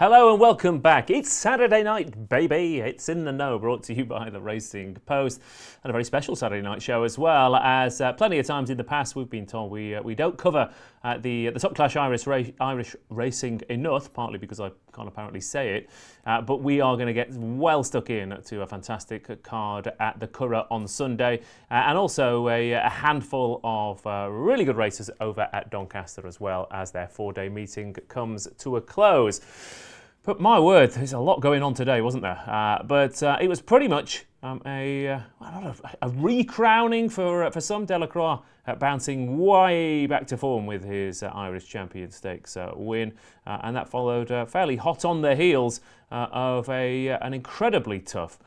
Hello and welcome back. It's Saturday night, baby. It's In the Know, brought to you by the Racing Post, and a very special Saturday night show as well. As plenty of times in the past, we've been told we don't cover the top class Irish racing enough, partly because I can't apparently say it. But we are going to get well stuck in to a fantastic card at the Curragh on Sunday, and also a handful of really good races over at Doncaster as well, as their 4-day meeting comes to a close. But my word, there's a lot going on today, wasn't there? But it was pretty much a recrowning for some Delacroix, bouncing way back to form with his Irish Champion Stakes win, and that followed fairly hot on the heels of an incredibly tough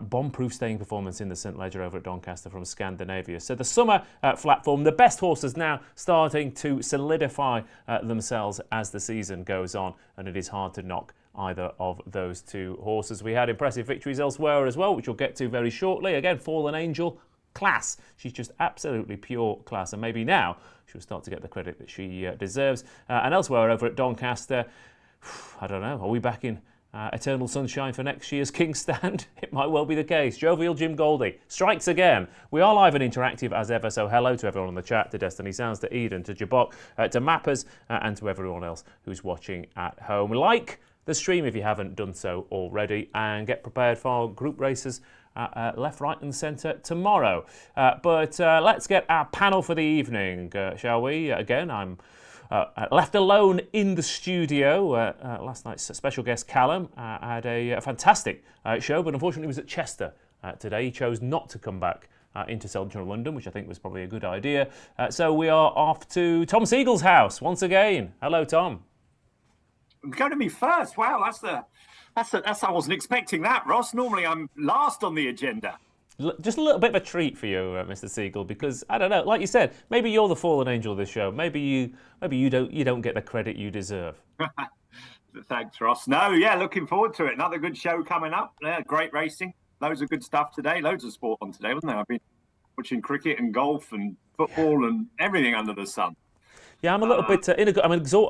bomb-proof staying performance in the St Leger over at Doncaster from Scandinavia. So the summer flat form, the best horses now starting to solidify themselves as the season goes on, and it is hard to knock either of those two horses. We had impressive victories elsewhere as well, which we'll get to very shortly. Again, Fallen Angel, class. She's just absolutely pure class, and maybe now she'll start to get the credit that she deserves. And elsewhere over at Doncaster, I don't know, are we back in eternal sunshine for next year's King's Stand? It might well be the case. Jovial Jim Goldie strikes again. We are live and interactive as ever, so hello to everyone on the chat, to Destiny Sounds, to Eden, to Jabok, to Mappers, and to everyone else who's watching at home. Like the stream if you haven't done so already, and get prepared for group races left, right and centre tomorrow. But let's get our panel for the evening, shall we? Again, I'm left alone in the studio. Last night's special guest Callum had a fantastic show, but unfortunately was at Chester today. He chose not to come back into central London, which I think was probably a good idea. So we are off to Tom Segal's house once again. Hello, Tom. Go to me first. Wow, that's I wasn't expecting that, Ross. Normally I'm last on the agenda. Just a little bit of a treat for you, Mr. Segal, because I don't know. Like you said, maybe you're the fallen angel of this show. Maybe you don't get the credit you deserve. Thanks, Ross. No, yeah, looking forward to it. Another good show coming up. Yeah, great racing. Loads of good stuff today. Loads of sport on today, wasn't there? I've been watching cricket and golf and football and everything under the sun. Yeah, I'm a little bit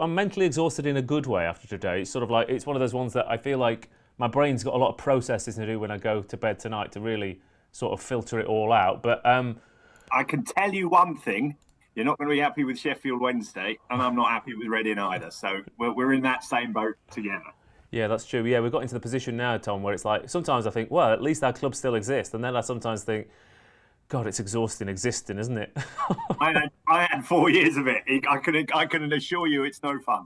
I'm mentally exhausted in a good way after today. It's sort of like, it's one of those ones that I feel like my brain's got a lot of processing to do when I go to bed tonight to really sort of filter it all out. But I can tell you one thing: you're not going to be happy with Sheffield Wednesday, and I'm not happy with Reading either. So we're in that same boat together. Yeah, that's true. Yeah, we've got into the position now, Tom, where it's like sometimes I think, well, at least our club still exists, and then I sometimes think, God, it's exhausting existing, isn't it? I had 4 years of it. I can assure you it's no fun.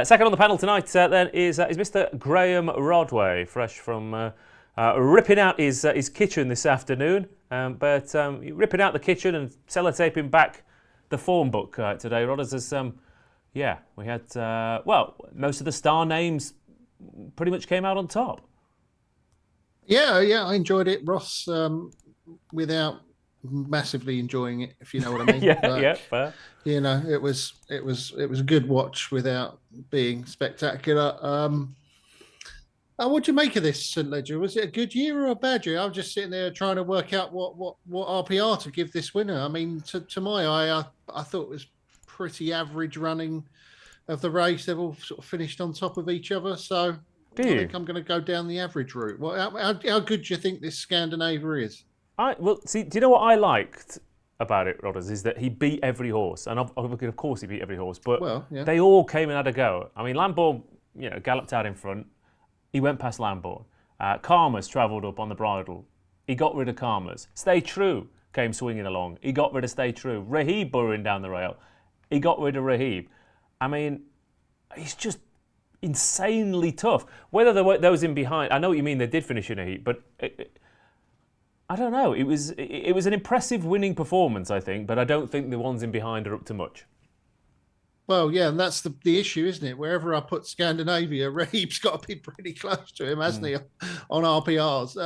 Second on the panel tonight then is Mr. Graeme Rodway, fresh from ripping out his kitchen this afternoon. But ripping out the kitchen and sellotaping back the form book today, Rod, as we had, most of the star names pretty much came out on top. Yeah, I enjoyed it, Ross. Without massively enjoying it, if you know what I mean. Fair. You know, it was a good watch without being spectacular. What do you make of this, St Leger? Was it a good year or a bad year? I'm just sitting there trying to work out what RPR to give this winner. I mean, to my eye, I thought it was pretty average running of the race. They've all sort of finished on top of each other, so I think I'm going to go down the average route. How good do you think this Scandinavia is? Do you know what I liked about it, Rodders, is that he beat every horse, and of course he beat every horse, but they all came and had a go. I mean, Lambourne, galloped out in front. He went past Lambourne. Karma's travelled up on the bridle. He got rid of Karma's. Stay True came swinging along. He got rid of Stay True. Rahib burrowing down the rail. He got rid of Rahib. I mean, he's just insanely tough. Whether there were those in behind, I know what you mean, they did finish in a heat, but I don't know. It was an impressive winning performance, I think, but I don't think the ones in behind are up to much. Well, yeah, and that's the issue, isn't it? Wherever I put Scandinavia, Rahib's got to be pretty close to him, hasn't he, on RPRs?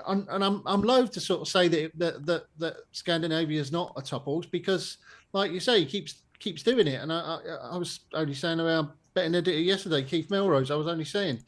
I'm loath to sort of say that Scandinavia is not a top horse because, like you say, he keeps doing it. And I was only saying about betting editor yesterday, Keith Melrose. I was only saying,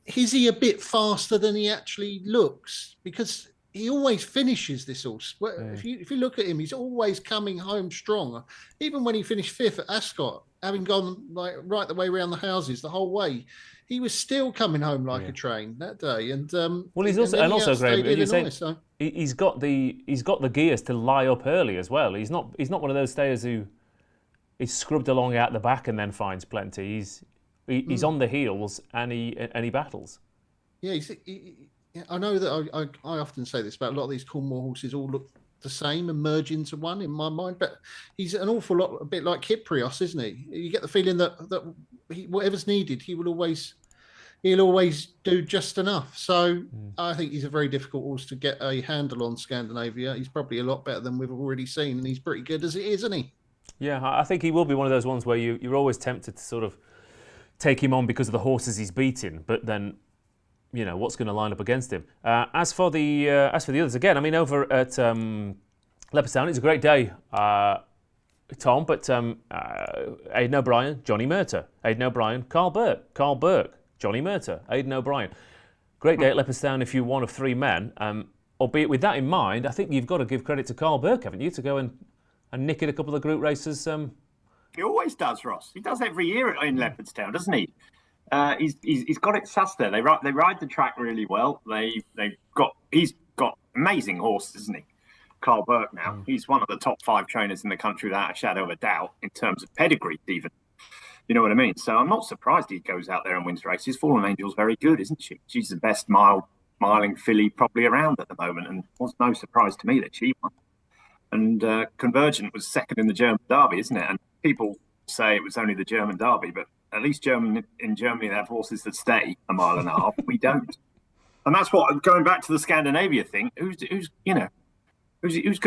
is he a bit faster than he actually looks? Because he always finishes this horse. If you look at him, he's always coming home strong. Even when he finished fifth at Ascot, having gone like right the way around the houses the whole way, he was still coming home like a train that day. And well, he's also Graeme, you're saying so. he's got the gears to lie up early as well. He's not one of those stayers who is scrubbed along out the back and then finds plenty. He's on the heels and he battles. Yeah, I know that I often say this about a lot of these Cornwall horses all look the same and merge into one in my mind, but he's an awful lot a bit like Kyprios, isn't he? You get the feeling that whatever's needed, he'll always do just enough. So I think he's a very difficult horse to get a handle on Scandinavia. He's probably a lot better than we've already seen, and he's pretty good as it is, isn't he? Yeah, I think he will be one of those ones where you're always tempted to sort of take him on because of the horses he's beating, but then, you know, what's going to line up against him. As for the others, again, I mean, over at Leopardstown, it's a great day, Tom, but Aidan O'Brien, Johnny Murtagh. Aidan O'Brien, Carl Burke, Johnny Murtagh, Aidan O'Brien. Great day at Leopardstown if you're one of three men. Albeit with that in mind, I think you've got to give credit to Carl Burke, haven't you, to go and nick it a couple of group races. He always does, Ross. He does every year in Leopardstown, doesn't he? He's got it sussed there. They ride the track really well. He's got amazing horses, isn't he? Carl Burke now. He's one of the top 5 trainers in the country without a shadow of a doubt in terms of pedigree, even. You know what I mean? So I'm not surprised he goes out there and wins races. Fallen Angel's very good, isn't she? She's the best miling filly probably around at the moment, and it was no surprise to me that she won. And Convergent was second in the German Derby, isn't it? And people say it was only the German Derby, but at least in Germany they have horses that stay a mile and a half. We don't. And that's what, going back to the Scandinavia thing, who's going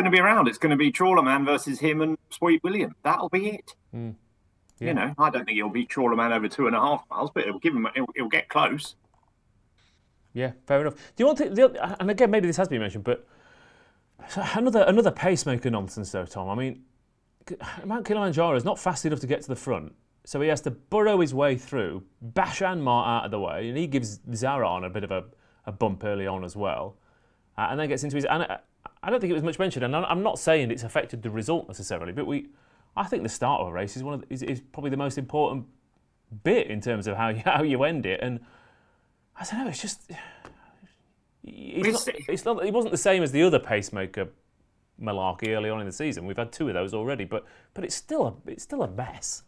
to be around? It's going to be Trawlerman versus him and Sweet William. That'll be it. Yeah. You know, I don't think he'll beat Trawlerman over 2.5 miles, but he'll get close. Yeah, fair enough. Do you want to? And again, maybe this has been mentioned, but another pacemaker nonsense, though, Tom. I mean, Mount Kilimanjaro is not fast enough to get to the front, so he has to burrow his way through, bash Anmar out of the way, and he gives Zara on a bit of a bump early on as well, and then gets into his. And I don't think it was much mentioned, and I'm not saying it's affected the result necessarily, but I think the start of a race is probably the most important bit in terms of how you end it, and I don't know. It's just it wasn't the same as the other pacemaker malarkey early on in the season. We've had 2 of those already, but it's still a mess.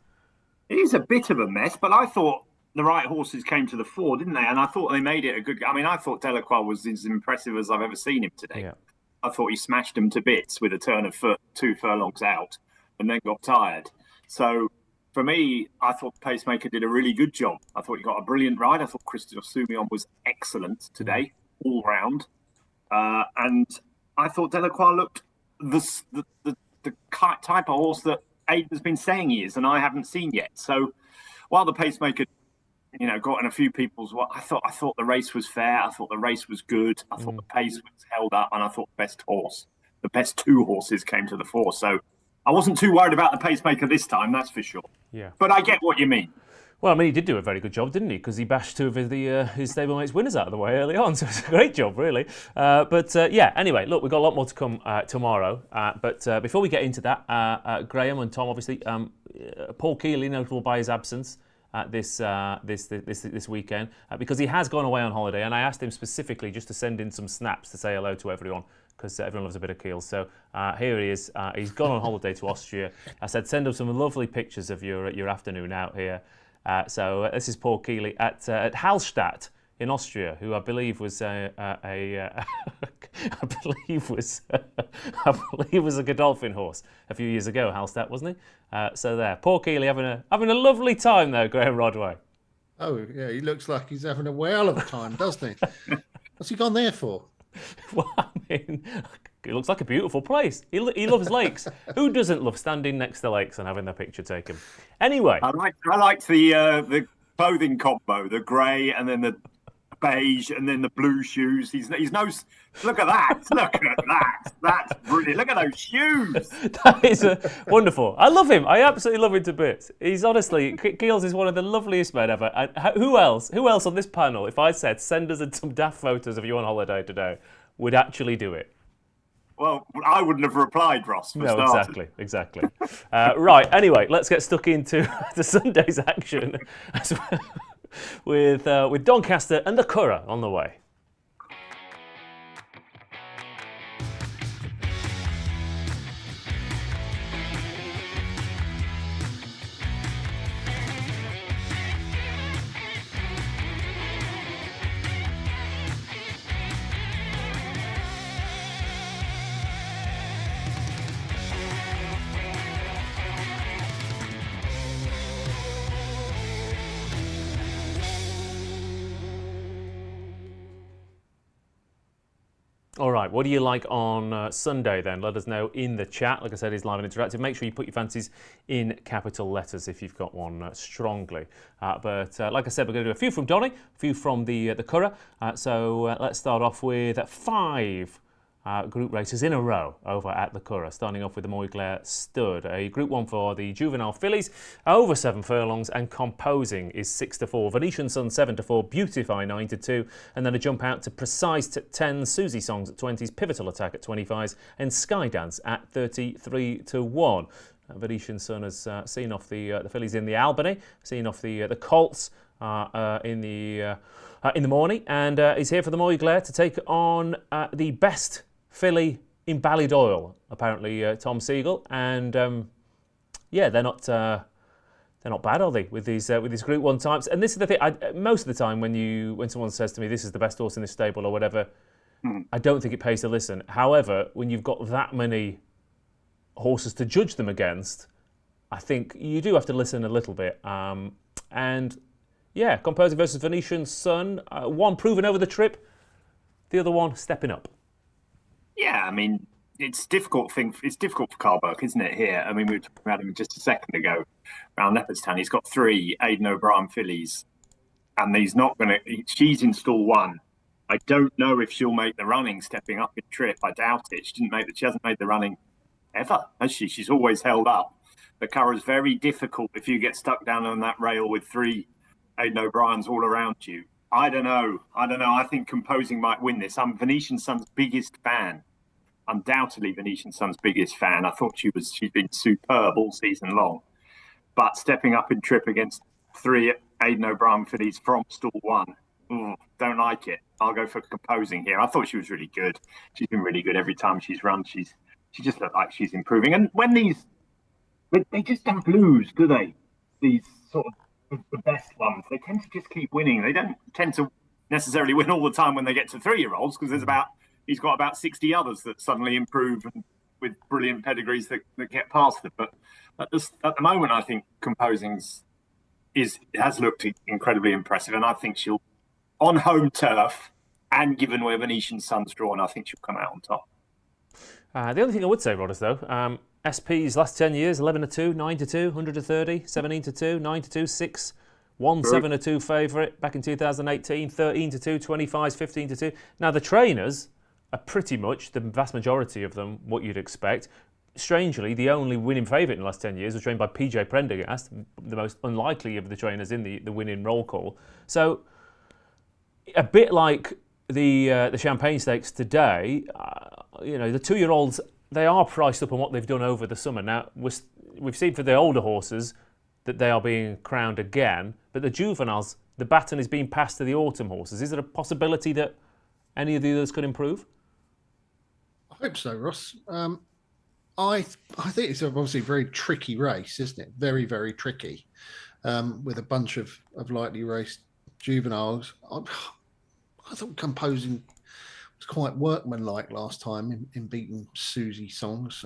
It is a bit of a mess, but I thought the right horses came to the fore, didn't they? And I thought they made it a good. I mean, I thought Delacroix was as impressive as I've ever seen him today. Yeah. I thought he smashed them to bits with a turn of foot 2 furlongs out, and then got tired. So for me, I thought the pacemaker did a really good job. I thought he got a brilliant ride. I thought Christophe Soumillon was excellent today, all round. And I thought Delacroix looked the type of horse that Aidan's been saying he is, and I haven't seen yet. So while the pacemaker, got in a few people's, I thought the race was fair. I thought the race was good. I thought the pace was held up, and I thought the best 2 horses came to the fore. So I wasn't too worried about the pacemaker this time, that's for sure. Yeah. But I get what you mean. Well, I mean, he did do a very good job, didn't he? Because he bashed 2 of his stablemates' winners out of the way early on, so it's a great job, really. Anyway, look, we've got a lot more to come tomorrow. But before we get into that, Graeme and Tom, obviously, Paul Keeley, notable by his absence this weekend, because he has gone away on holiday, and I asked him specifically just to send in some snaps to say hello to everyone, because everyone loves a bit of Keel. So here he is. He's gone on holiday to Austria. I said, send him some lovely pictures of your afternoon out here. So this is Paul Keeley at Hallstatt in Austria, who I believe was I believe was a Godolphin horse a few years ago. Hallstatt, wasn't he? So there, Paul Keeley having a lovely time there. Graeme Rodway. Oh yeah, he looks like he's having a whale of a time, doesn't he? What's he gone there for? Well, I mean, it looks like a beautiful place. He loves lakes. Who doesn't love standing next to lakes and having their picture taken? Anyway, I liked the clothing combo, the grey and then the beige and then the blue shoes. He's no. Look at that! Look at that! That's brilliant! Look at those shoes. That is wonderful. I love him. I absolutely love him to bits. He's honestly, Keels is one of the loveliest men ever. And who else on this panel, if I said send us some daft photos of you on holiday today, would actually do it? Well, I wouldn't have replied, Ross. For No, starters. exactly. Right. Anyway, let's get stuck into the Sunday's action with Doncaster and the Curragh on the way. All right, what do you like on Sunday then? Let us know in the chat. Like I said, it's live and interactive. Make sure you put your fancies in capital letters if you've got one strongly. But like I said, we're going to do a few from Donny, a few from the Curragh. So let's start off with 5 group races in a row over at the Curragh, starting off with the Moyglare Stud. A Group 1 for the juvenile fillies, over 7 furlongs, and composing is 6-4. Venetian Sun 7-4, Beautify 9-2, and then a jump out to Precise at 10, Susie Songs at 20s, Pivotal Attack at 25s, and Skydance at 33-1. Venetian Sun has seen off the fillies in the Albany, seen off the Colts in the morning, and is here for the Moyglare to take on the best filly in Ballydoyle, apparently, Tom Segal, and yeah, they're not bad, are they, with these Group 1 types? And this is the thing. Most of the time, when someone says to me, "This is the best horse in this stable" or whatever, I don't think it pays to listen. However, when you've got that many horses to judge them against, I think you do have to listen a little bit. And yeah, Composing versus Venetian Sun, one proven over the trip, the other one stepping up. Yeah, I mean, it's difficult for Carl Burke, isn't it, here? I mean, we were talking about him just a second ago around Leopardstown. He's got 3 Aidan O'Brien fillies, and he's not going to... She's in stall 1. I don't know if she'll make the running stepping up in trip. I doubt it. She hasn't made the running ever, has she? She's always held up. The Curragh's very difficult if you get stuck down on that rail with 3 Aidan O'Briens all around you. I don't know. I think Composing might win this. I'm Venetian Sun's biggest fan. Undoubtedly Venetian Sun's biggest fan. I thought she's been superb all season long. But stepping up in trip against 3 Aidan O'Brien fillies from stall 1, don't like it. I'll go for Composing here. I thought she was really good. She's been really good every time she's run. She just looked like she's improving. And when they just don't lose, do they? These sort of the best ones, they tend to just keep winning. They don't tend to necessarily win all the time when they get to 3-year-olds, because he's got about 60 others that suddenly improve and with brilliant pedigrees that get past them. But at the moment, I think Composing has looked incredibly impressive, and I think she'll, on home turf and given where Venetian Sun's drawn, I think she'll come out on top. The only thing I would say, Rodders, though, SP's last 10 years, 11-2, 9-2, 130, 17-2, 9-2, 6, 1, 7-2 favourite back in 2018, 13-2, 25s, 15-2. Now, the trainers are pretty much, the vast majority of them, what you'd expect. Strangely, the only winning favourite in the last 10 years was trained by PJ Prendergast, the most unlikely of the trainers in the winning roll call. So, a bit like the Champagne Stakes today, the 2-year-olds, they are priced up on what they've done over the summer. Now, we've seen for the older horses that they are being crowned again, but the juveniles, the baton is being passed to the autumn horses. Is there a possibility that any of the others could improve? I hope so, Ross. I think it's obviously a very tricky race, isn't it? Very, very tricky, with a bunch of lightly raced juveniles. I thought Composing was quite workmanlike last time in beating Susie Songs.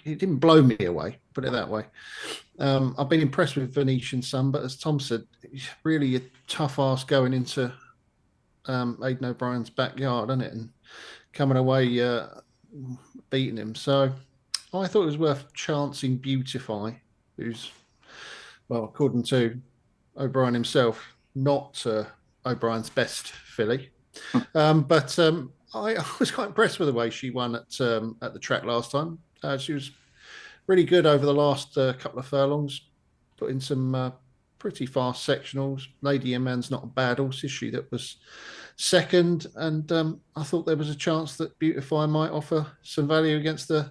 It didn't blow me away, put it that way. I've been impressed with Venetian Sun, but as Tom said, it's really a tough ask going into Aidan O'Brien's backyard, isn't it? And coming away beating him. So I thought it was worth chancing Beautify, who's, well, according to O'Brien himself, not O'Brien's best filly. But I was quite impressed with the way she won at the track last time. She was really good over the last couple of furlongs, putting some pretty fast sectionals. Lady Eman's not a bad horse, is she? That was second, and I thought there was a chance that Beautify might offer some value against the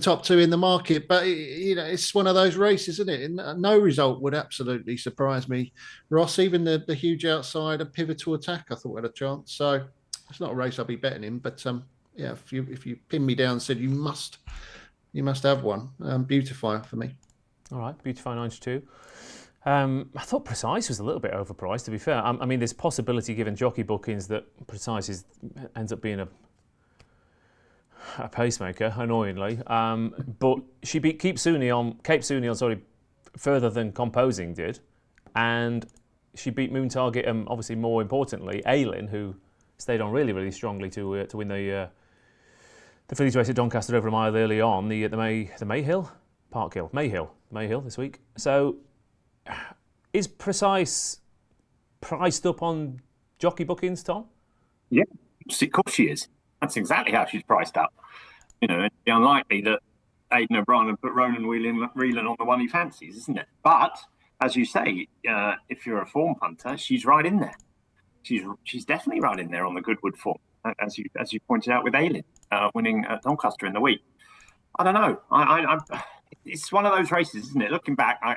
top two in the market. But it's one of those races, isn't it? And no result would absolutely surprise me, Ross. Even the huge outside, a Pivotal Attack, I thought had a chance. So it's not a race I'll be betting in, but yeah, if you pin me down and said you must have one, Beautify for me. All right, Beautify 92. I thought Precise was a little bit overpriced, to be fair. I mean, there's possibility given jockey bookings that Precise ends up being a pacemaker, annoyingly. But she beat Cape Suni on further than Composing did, and she beat Moon Target and obviously more importantly Aylin, who stayed on really, really strongly to win the Fillies race at Doncaster over a mile early on. The Mayhill this week. So is Precise priced up on jockey bookings, Tom? Yeah, of course she is. That's exactly how she's priced up. It'd be unlikely that Aidan O'Brien would put Ronan Reelan on the one he fancies, isn't it? But as you say, if you're a form punter, she's right in there. She's definitely right in there on the Goodwood form, as you pointed out with Aylin winning at Doncaster in the week. I don't know. It's one of those races, isn't it? Looking back, I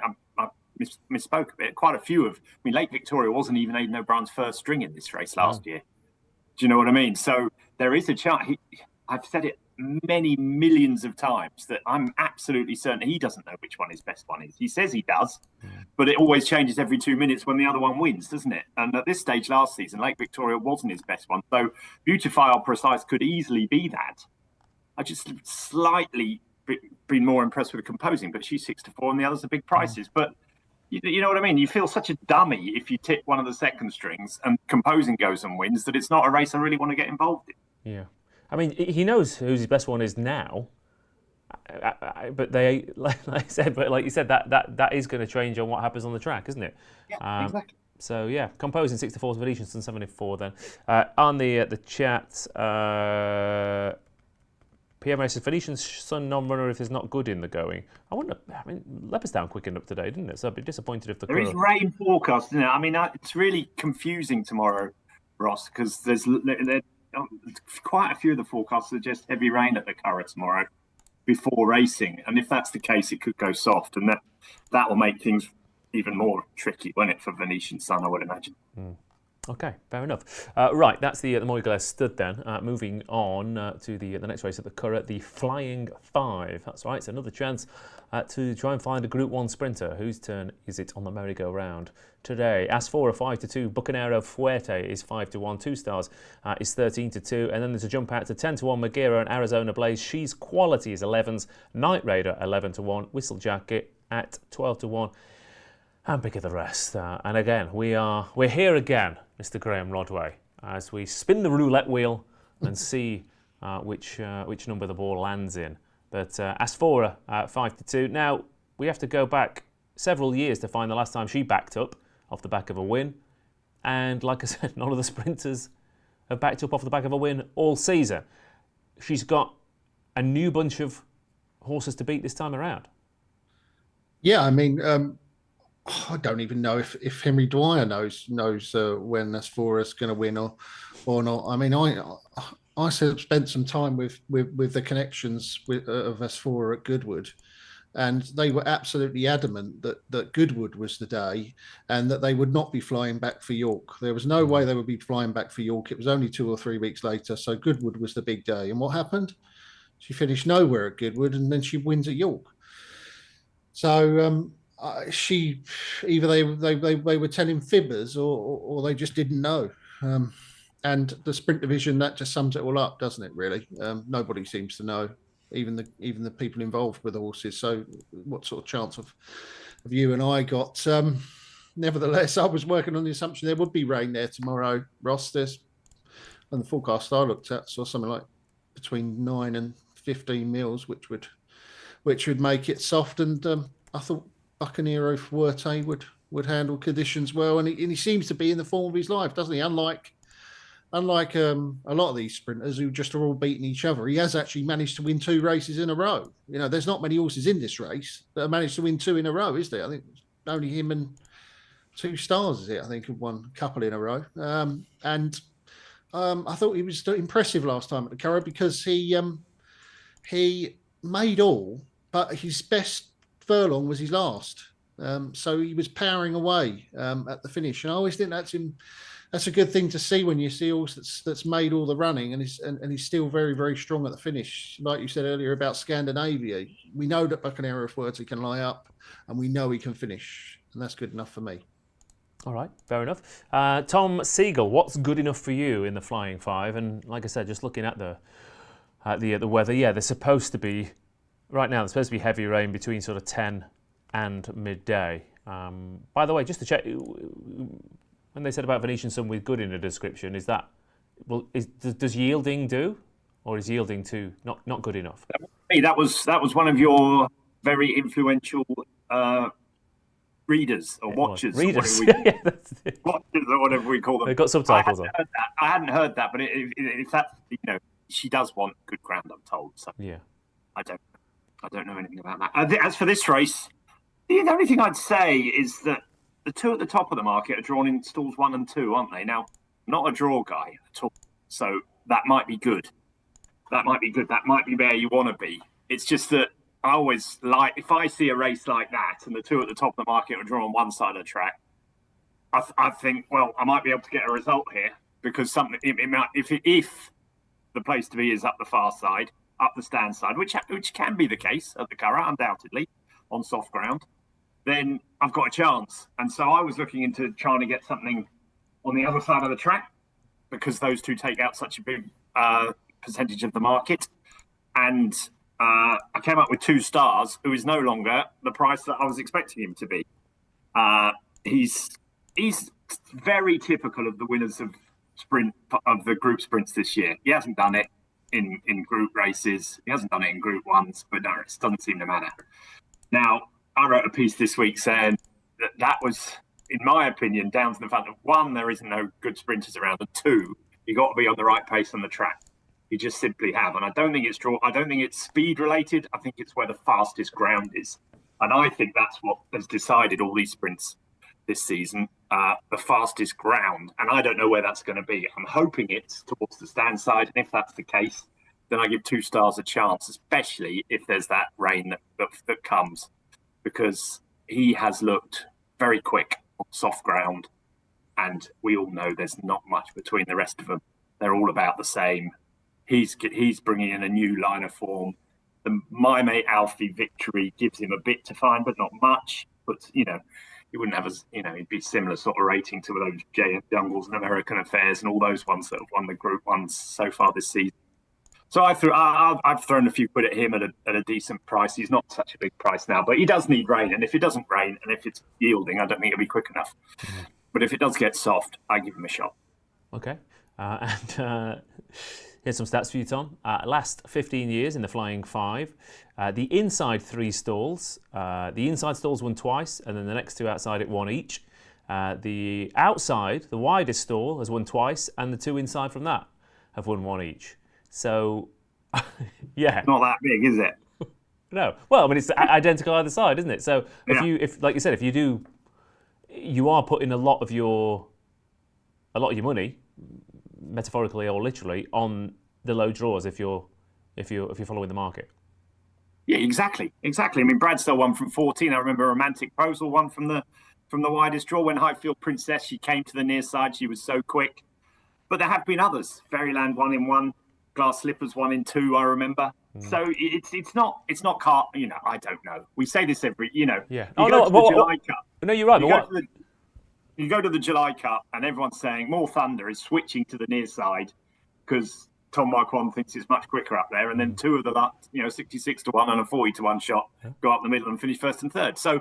misspoke a bit. Quite a few Lake Victoria wasn't even Aidan O'Brien's first string in this race last year. Do you know what I mean? So there is a chance. I've said it many millions of times that I'm absolutely certain he doesn't know which one his best one is. He says he does, but it always changes every 2 minutes when the other one wins, doesn't it? And at this stage last season, Lake Victoria wasn't his best one. So Beautify or Precise could easily be that. I just slightly been more impressed with the Composing, but she's 6-4 and the others are big prices. But you know what I mean? You feel such a dummy if you tip one of the second strings and Composing goes and wins that it's not a race I really want to get involved in. Yeah. I mean, he knows who his best one is now, but like you said, that is going to change on what happens on the track, isn't it? Yeah, exactly. So yeah, Composing 6-4, Venetians and 7-4 then. On the chat, PM races, Venetian's Sun non-runner if there's not good in the going. Leopardstown quickened up today, didn't it? So I'd be disappointed if there is rain forecast, isn't it? I mean, it's really confusing tomorrow, Ross, because there's quite a few of the forecasts suggest heavy rain at the Curragh tomorrow before racing, and if that's the case, it could go soft, and that will make things even more tricky, won't it, for Venetian Sun, I would imagine. Okay, fair enough. Right, that's the Moyglare stud then. Moving on to the next race at the Curragh, the Flying Five. That's right, it's another chance to try and find a Group 1 sprinter. Whose turn is it on the merry-go-round today? As4 5-2, Bucanero Fuerte is 5-1, 2 stars is 13-2, and then there's a jump out to 10-1, Magira and Arizona Blaze. She's Quality is 11s, Night Raider 11-1, Whistle Jacket at 12-1. And bigger the rest. And again, we're here again, Mr. Graeme Rodway, as we spin the roulette wheel and see which number the ball lands in. But As4 5-2. Now we have to go back several years to find the last time she backed up off the back of a win. And like I said, none of the sprinters have backed up off the back of a win all season. She's got a new bunch of horses to beat this time around. Yeah, I mean. I don't even know if Henry Dwyer knows when As4 is going to win or not. I mean, I spent some time with the connections of As4 at Goodwood, and they were absolutely adamant that Goodwood was the day, and that they would not be flying back for York. There was no way they would be flying back for York. It was only 2 or 3 weeks later, so Goodwood was the big day. And what happened? She finished nowhere at Goodwood, and then she wins at York. So. She either they were telling fibbers or they just didn't know, and the sprint division, that just sums it all up, doesn't it? Really, nobody seems to know, even the people involved with the horses. So, what sort of chance of you and I got? Nevertheless, I was working on the assumption there would be rain there tomorrow, Ross. And the forecast I looked at saw something like between 9 and 15 mils, which would make it soft. And I thought Bucanero Fuerte would handle conditions well, and he seems to be in the form of his life, doesn't he? Unlike a lot of these sprinters who just are all beating each other, he has actually managed to win 2 races in a row. There's not many horses in this race that have managed to win 2 in a row, is there? I think only him and 2 stars, is it? I think, have won a couple in a row. And I thought he was impressive last time at the Curragh because he made all, but his best furlong was his last. So he was powering away at the finish, and I always think that's a good thing to see when you see horse that's made all the running and he's still very, very strong at the finish. Like you said earlier about Scandinavia, we know that Buccaneer of Words he can lie up, and we know he can finish, and that's good enough for me. All right, fair enough. Tom Segal, what's good enough for you in the Flying Five? And like I said, just looking at the weather, there's supposed to be heavy rain between sort of 10 and midday. By the way, just to check, when they said about Venetian Sun with good in the description, is that does Yielding do, or is Yielding too not good enough? Hey, that was one of your very influential readers or watchers. Readers. Watchers or whatever we call them. They've got subtitles on. I hadn't heard that, but if that's, she does want good ground, I'm told. So yeah, I don't know anything about that. As for this race, the only thing I'd say is that the 2 at the top of the market are drawn in stalls 1 and 2, aren't they? Now, I'm not a draw guy at all, so that might be good. That might be where you want to be. It's just that I always like, if I see a race like that and the 2 at the top of the market are drawn on one side of the track, I think, well, I might be able to get a result here because if the place to be is up the far side, up the stand side, which can be the case at the Curragh, undoubtedly, on soft ground, then I've got a chance. And so I was looking into trying to get something on the other side of the track because those 2 take out such a big percentage of the market. And I came up with 2 stars, who is no longer the price that I was expecting him to be. He's very typical of the winners of the group sprints this year. He hasn't done it in group races. He hasn't done it in group ones, but no, it doesn't seem to matter. Now, I wrote a piece this week saying that was, in my opinion, down to the fact that 1, there isn't no good sprinters around, and 2, you got to be on the right pace on the track. You just simply have. And I don't think it's speed related. I think it's where the fastest ground is. And I think that's what has decided all these sprints this season, the fastest ground. And I don't know where that's going to be. I'm hoping it's towards the stand side. And if that's the case, then I give 2 stars a chance, especially if there's that rain that comes, because he has looked very quick on soft ground. And we all know there's not much between the rest of them. They're all about the same. He's bringing in a new line of form. My Mate Alfie victory gives him a bit to find, but not much. But, he wouldn't have he'd be similar sort of rating to those J.M. Jungles and American Affairs and all those ones that have won the group ones so far this season. So I've thrown a few quid at him at a decent price. He's not such a big price now, but he does need rain. And if it doesn't rain and if it's Yielding, I don't think it'll be quick enough. Mm-hmm. But if it does get soft, I give him a shot. Okay. Here's some stats for you, Tom. Last 15 years in the Flying Five, the inside 3 stalls, the inside stalls won twice, and then the next 2 outside it won each. The outside, the widest stall, has won twice, and the 2 inside from that have won 1 each. So, yeah. Not that big, is it? No. Well, I mean, it's identical either side, isn't it? So, if like you said, you are putting a lot of your money, metaphorically or literally, on the low draws if you're following the market. Yeah, exactly. I mean, Bradstow won from 14. I remember Romantic Proposal won from the widest draw. When Highfield Princess, she came to the near side. She was so quick. But there have been others. Fairyland won in 1. Glass Slippers won in 2. I remember. So it's not car. I don't know. We say this every. Yeah. July Cup. No, you're right. You go to the July Cup and everyone's saying More Thunder is switching to the near side because Tom Marquand thinks it's much quicker up there. And then 2 of the 66 to 1 and a 40 to 1 shot go up the middle and finish 1st and 3rd. So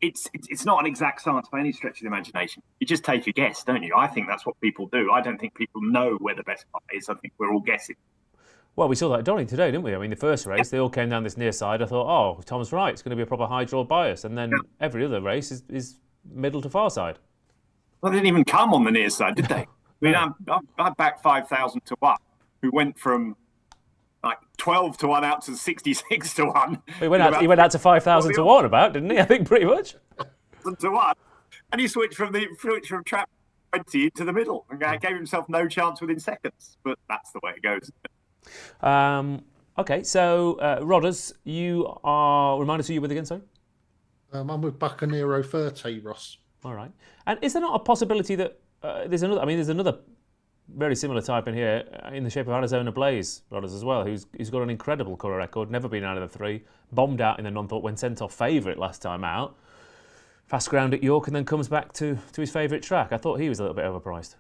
it's not an exact science by any stretch of the imagination. You just take a guess, don't you? I think that's what people do. I don't think people know where the best part is. I think we're all guessing. Well, we saw that at Donny today, didn't we? I mean, the first race, they all came down this near side. I thought, oh, Tom's right. It's going to be a proper high draw bias. And then every other race is middle to far side. Well, they didn't even come on the near side, did they? I mean, I backed 5,000 to 1, who went from like 12 to 1 out to 66 to 1. He went out to 5,000 to 1 about, didn't he? I think pretty much. To 1. And he switched from trap 20 into the middle and gave himself no chance within seconds. But that's the way it goes. Okay, so Rodders, remind us who you with again, sorry? I'm with Buccaneero 30, Ross. All right. And is there not a possibility that there's another very similar type in here in the shape of Arizona Blaze, Rodders, as well, who's got an incredible colour record, never been out of the 3, bombed out in the non-thought when sent off favourite last time out. Fast ground at York and then comes back to his favourite track. I thought he was a little bit overpriced.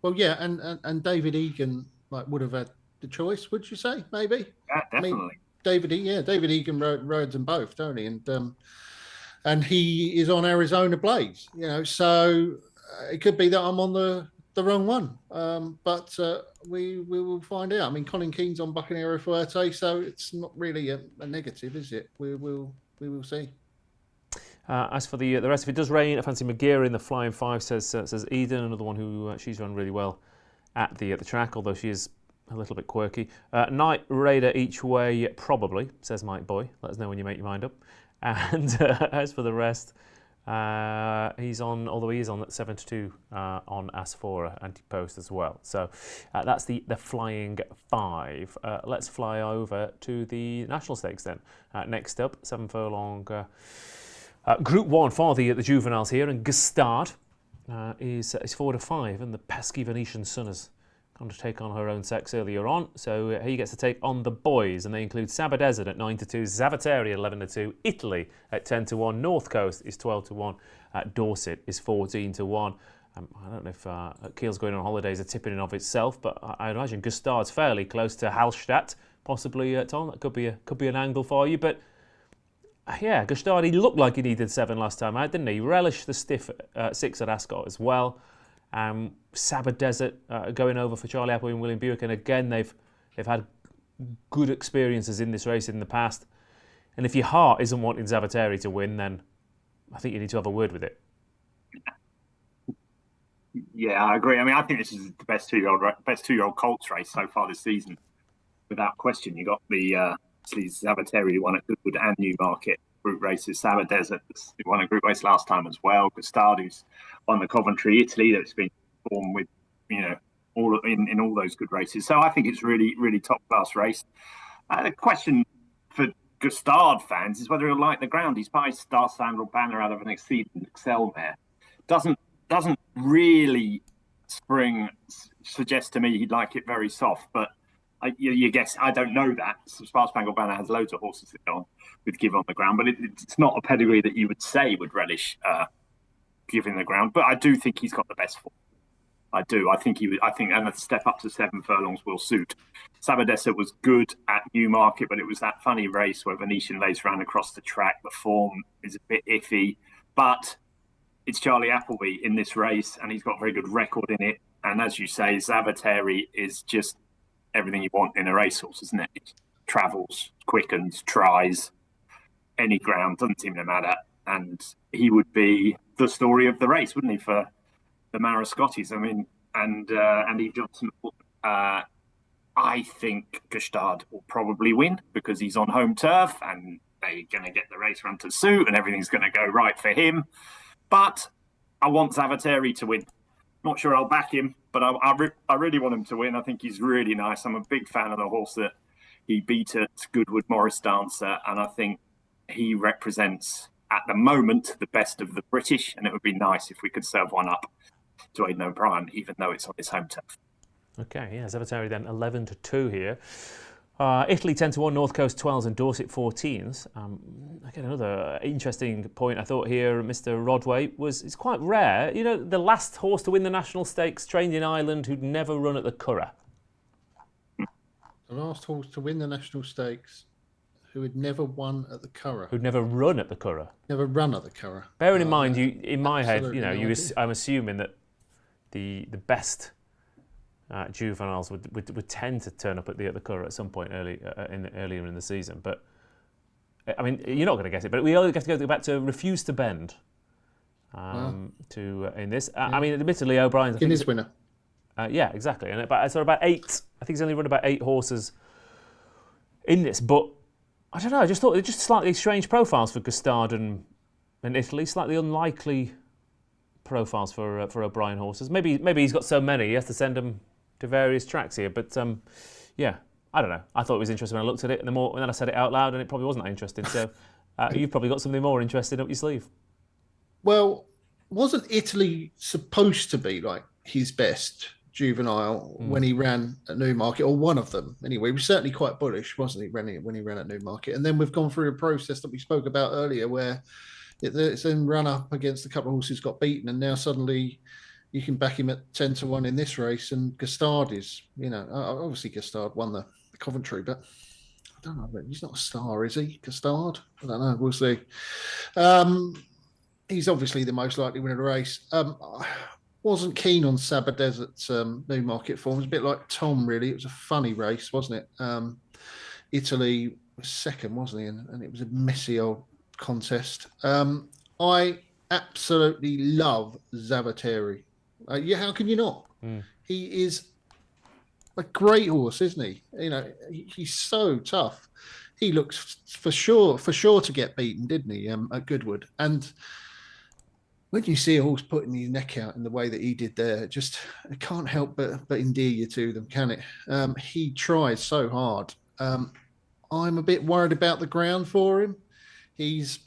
Well, yeah, and David Egan would have had the choice, would you say? Maybe. Yeah, definitely. I mean, David Egan rode them both, don't he? And he is on Arizona Blaze, So it could be that I'm on the wrong one, but we will find out. I mean, Colin Keane's on Buccaneero Fuerte, so it's not really a negative, is it? We will see. As for the rest, if it does rain, I fancy Magira in the Flying 5, says Eden, another one who she's run really well at the track, although she is a little bit quirky. Night Raider each way, probably, says Mike Boy. Let us know when you make your mind up. And as for the rest, he's on, although he is on at 7-2 on Asphora anti-post as well. So that's the Flying 5. Let's fly over to the National Stakes then. Next up, 7 furlong. Group 1 for the juveniles here, and Gustard is 4-5, and the pesky Venetian Sun has gone to take on her own sex earlier on, so he gets to take on the boys, and they include Saba Desert at 9-2, Zavateri at 11-2, Italy at 10-1, North Coast is 12-1, Dorset is 14-1. I don't know if Kiel's going on holidays are tipping in of itself, but I imagine Gustard's fairly close to Hallstatt, possibly, Tom. That could be an angle for you, but yeah, Gustard, he looked like he needed 7 last time out, didn't he? He relished the stiff 6 at Ascot as well. Saba Desert going over for Charlie Appleby and William Buick, and again they've had good experiences in this race in the past. And if your heart isn't wanting Zavateri to win, then I think you need to have a word with it. Yeah, I agree. I mean, I think this is the best two-year-old colts race so far this season, without question. You got the Zavateri who won at Goodwood and Newmarket group races. Saba Desert who won a group race last time as well. Gustard who's won the Coventry, Italy, that's been formed with all in all those good races. So I think it's really, really top class race. The question for Gustard fans is whether he'll like the ground. He's by Star Sandal Banner out of an Exceedant Excel mare. Doesn't really suggest to me he'd like it very soft, but you guess. I don't know that. Star Spangled Banner has loads of horses that go on with give on the ground, but it's not a pedigree that you would say would relish giving the ground. But I do think he's got the best form. I do. I think and a step up to 7 furlongs will suit. Saba Desert was good at Newmarket, but it was that funny race where Venetian Lace ran across the track. The form is a bit iffy, but it's Charlie Appleby in this race, and he's got a very good record in it. And as you say, Zavateri is just everything you want in a racehorse, isn't it? It travels, quickens, tries any ground, doesn't seem to matter. And he would be the story of the race, wouldn't he, for the Marascottis? I mean, and Andy Johnson. I think Gustard will probably win because he's on home turf and they're going to get the race run to suit and everything's going to go right for him. But I want Zavateri to win. Not sure I'll back him, but I really want him to win. I think he's really nice. I'm a big fan of the horse that he beat at Goodwood, Morris Dancer, and I think he represents, at the moment, the best of the British, and it would be nice if we could serve one up to Aidan O'Brien, even though it's on his home turf. Okay, yeah, Zavateri then 11-2 here. Italy 10-1, North Coast 12s and Dorset 14s. Again, another interesting point I thought here, Mr. Rodway, it's quite rare. You know, the last horse to win the National Stakes trained in Ireland who'd never run at the Curragh. The last horse to win the National Stakes who had never won at the Curragh. Who'd never run at the Curragh. Never run at the Curragh. Bearing in mind, in my head, I'm assuming that the best juveniles would tend to turn up at the Curragh at some point earlier in the season. But I mean, you're not going to get it. But we only have to go back to Refuse to Bend in this. Yeah. I mean, admittedly, O'Brien's Guinness winner. Yeah, exactly. And about 8. I think he's only run about 8 horses in this. But I don't know. I just thought they're just slightly strange profiles for Gustard and Italy. Slightly unlikely profiles for O'Brien horses. Maybe he's got so many he has to send them to various tracks here. But yeah, I don't know. I thought it was interesting when I looked at it, and then I said it out loud, and it probably wasn't that interesting. So you've probably got something more interesting up your sleeve. Well, wasn't Italy supposed to be like his best juvenile when he ran at Newmarket, or one of them anyway? He was certainly quite bullish, wasn't he, when he ran at Newmarket? And then we've gone through a process that we spoke about earlier where it's then run up against a couple of horses got beaten, and now suddenly you can back him at 10-1 in this race, and Gastard is, obviously Gastard won the Coventry, but I don't know, he's not a star, is he, Gastard? I don't know, we'll see. He's obviously the most likely winner of the race. I wasn't keen on Sabadez at Newmarket form. It was a bit like Tom, really. It was a funny race, wasn't it? Italy was second, wasn't he? And it was a messy old contest. I absolutely love Zavateri. How can you not? He is a great horse, isn't he? He's so tough. He looks for sure to get beaten, didn't he, at Goodwood? And when you see a horse putting his neck out in the way that he did there, it can't help but endear you to them, can it? He tries so hard. I'm a bit worried about the ground for him. He's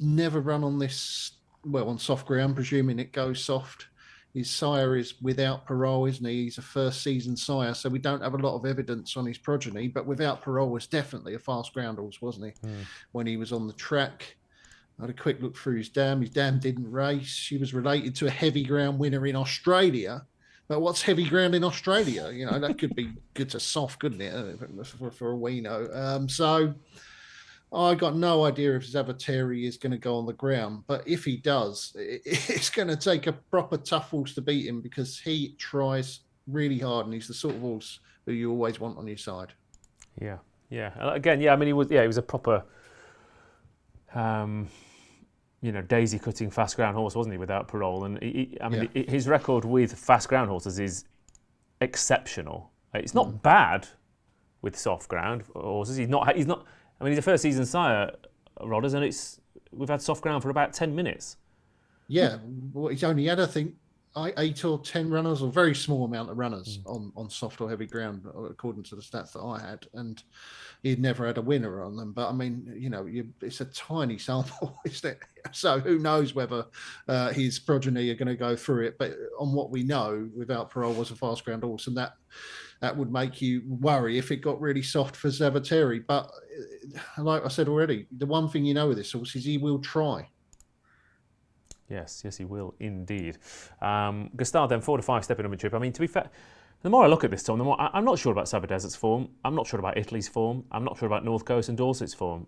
never run on on soft ground, presuming it goes soft. His sire is without parole, isn't he? He's a first season sire, so we don't have a lot of evidence on his progeny, but without parole was definitely a fast ground horse, wasn't he? When he was on the track. I had a quick look through his dam. His dam didn't race. She was related to a heavy ground winner in Australia. But what's heavy ground in Australia? That could be good to soft, couldn't it? For a we know. So I got no idea if Zavateri is going to go on the ground. But if he does, it's going to take a proper tough horse to beat him, because he tries really hard, and he's the sort of horse who you always want on your side. Yeah. Again, I mean, he was a proper daisy cutting fast ground horse, wasn't he, without parole? And his record with fast ground horses is exceptional. It's not bad with soft ground horses. He's not. I mean, he's a first season sire, Rodders, and we've had soft ground for about 10 minutes. Yeah, well, he's only had, I think, 8 or 10 runners, or a very small amount of runners on soft or heavy ground, according to the stats that I had, and he'd never had a winner on them. But I mean, it's a tiny sample, isn't it? So who knows whether his progeny are going to go through it? But on what we know, without parole was a fast ground horse, and that would make you worry if it got really soft for Zavateri. But like I said already, the one thing you know with this horse is he will try. Yes, he will indeed. Gastard then 4-5 stepping on the trip. I mean, to be fair, the more I look at this, Tom, the more I'm not sure about Sabadesert's form. I'm not sure about Italy's form. I'm not sure about North Coast and Dorset's form.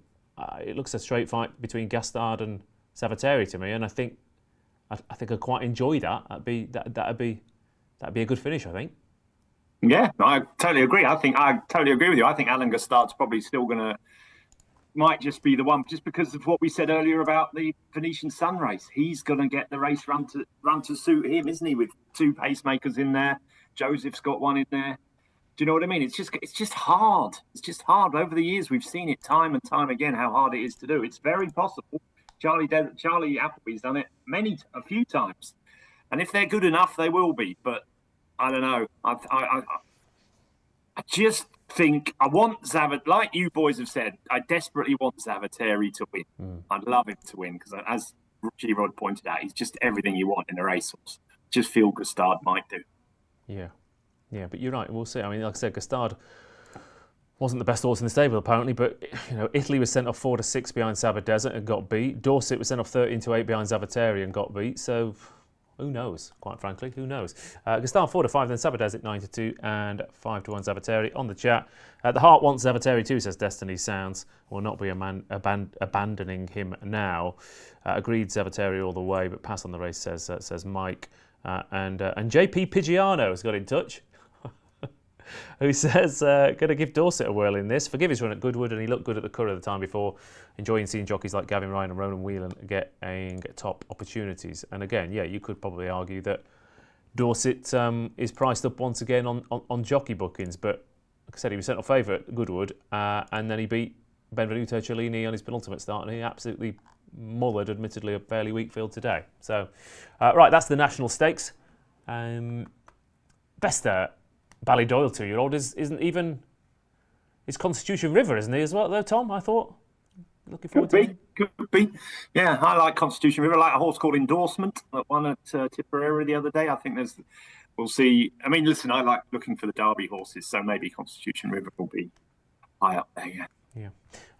It looks a straight fight between Gastard and Zavateri to me, and I think I'd quite enjoy that. That'd be a good finish, I think. Yeah, I totally agree. I totally agree with you. I think Alan Gastard's probably still might just be the one, just because of what we said earlier about the Venetian Sun race. He's going to get the race run to suit him, isn't he? With 2 pacemakers in there, Joseph's got one in there. Do you know what I mean? It's just hard. It's just hard. Over the years, we've seen it time and time again how hard it is to do. It's very possible. Charlie Appleby's done it a few times, and if they're good enough, they will be. But I don't know. I just think I want Zavateri, like you boys have said, I desperately want Zavateri to win. I'd love him to win, because as G-Rod pointed out, he's just everything you want in a racehorse. Just feel Gastard might do. Yeah, but you're right. We'll see. I mean, like I said, Gastard wasn't the best horse in the stable apparently, but Italy was sent off 4-6 behind Sabadezert and got beat. Dorset was sent off 13-8 behind Zavateri and got beat. So who knows? Quite frankly, who knows? Gastard 4-5, then Sabadezert 9-2 and 5-1 Zavateri on the chat. The heart wants Zavateri too, says Destiny Sounds. Will not be abandoning him now. Agreed, Zavateri all the way, but pass on the race, says Mike. And JP Pigiano has got in touch. Who says, going to give Dorset a whirl in this. Forgive his run at Goodwood, and he looked good at the Curragh the time before. Enjoying seeing jockeys like Gavin Ryan and Ronan Whelan get top opportunities. And again, you could probably argue that Dorset is priced up once again on jockey bookings. But like I said, he was sent off favourite at Goodwood, and then he beat Benvenuto Cellini on his penultimate start, and he absolutely mullered, admittedly, a fairly weak field today. So, right, that's the National Stakes. Best Ballydoyle 2-year-old isn't even... It's Constitution River, isn't he, as well, though, Tom? I thought. Looking forward to him. Could be. Yeah, I like Constitution River. I like a horse called Endorsement that won at Tipperary the other day. I think we'll see. I mean, listen, I like looking for the Derby horses, so maybe Constitution River will be high up there, yeah. Yeah.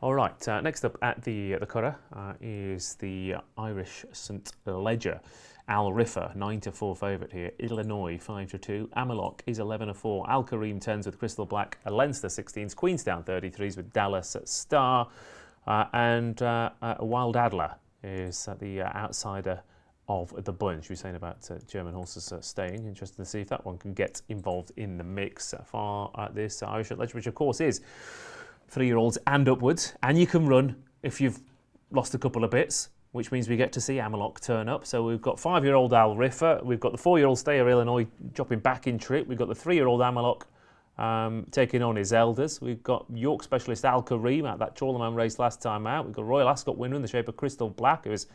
All right. Next up at the Curragh is the Irish St Ledger. Al Riffa, 9-4 favourite here. Illinois, 5-2. Amalok is 11-4. Al Kareem 10s with Crystal Black. Leinster 16s. Queenstown 33s with Dallas Star. And Wild Adler is the outsider of the bunch. We were saying about German horses staying. Interested to see if that one can get involved in the mix for this Irish Ledger, which of course is 3-year-olds and upwards. And you can run if you've lost a couple of bits, which means we get to see Amalok turn up. So we've got 5-year-old Al Riffa, we've got the 4-year-old Stayer Illinois dropping back in trip, we've got the 3-year-old Amalok taking on his elders. We've got York specialist Al Kareem at that Chorleyman race last time out. We've got Royal Ascot winner in the shape of Crystal Black, who was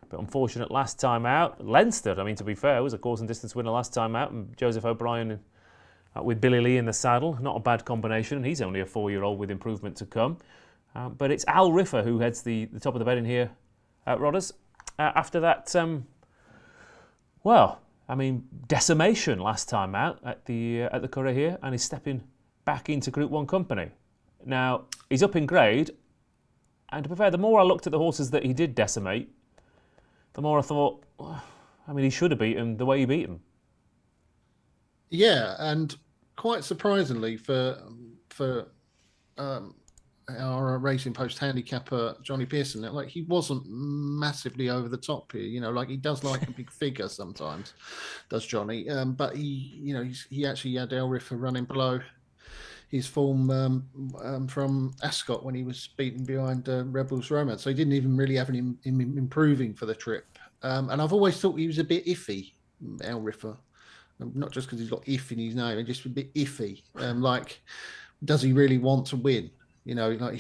a bit unfortunate last time out. Leinster, I mean, to be fair, was a course and distance winner last time out, and Joseph O'Brien with Billy Lee in the saddle. Not a bad combination, and he's only a 4-year-old with improvement to come. But it's Al Riffa who heads the top of the betting here at Rodders. After that, decimation last time out at the Curragh here, and he's stepping back into Group 1 company. Now, he's up in grade, and to be fair, the more I looked at the horses that he did decimate, the more I thought, he should have beaten the way he beat him. Yeah, and quite surprisingly for our Racing Post handicapper Johnny Pearson, like, he wasn't massively over the top here. He does like a big figure sometimes, does Johnny. But he actually had Al Riffa running below his form from Ascot when he was beaten behind Rebels Romance. So he didn't even really have him improving for the trip. And I've always thought he was a bit iffy, Al Riffa. Not just because he's got if in his name, he's just a bit iffy. Does he really want to win? He's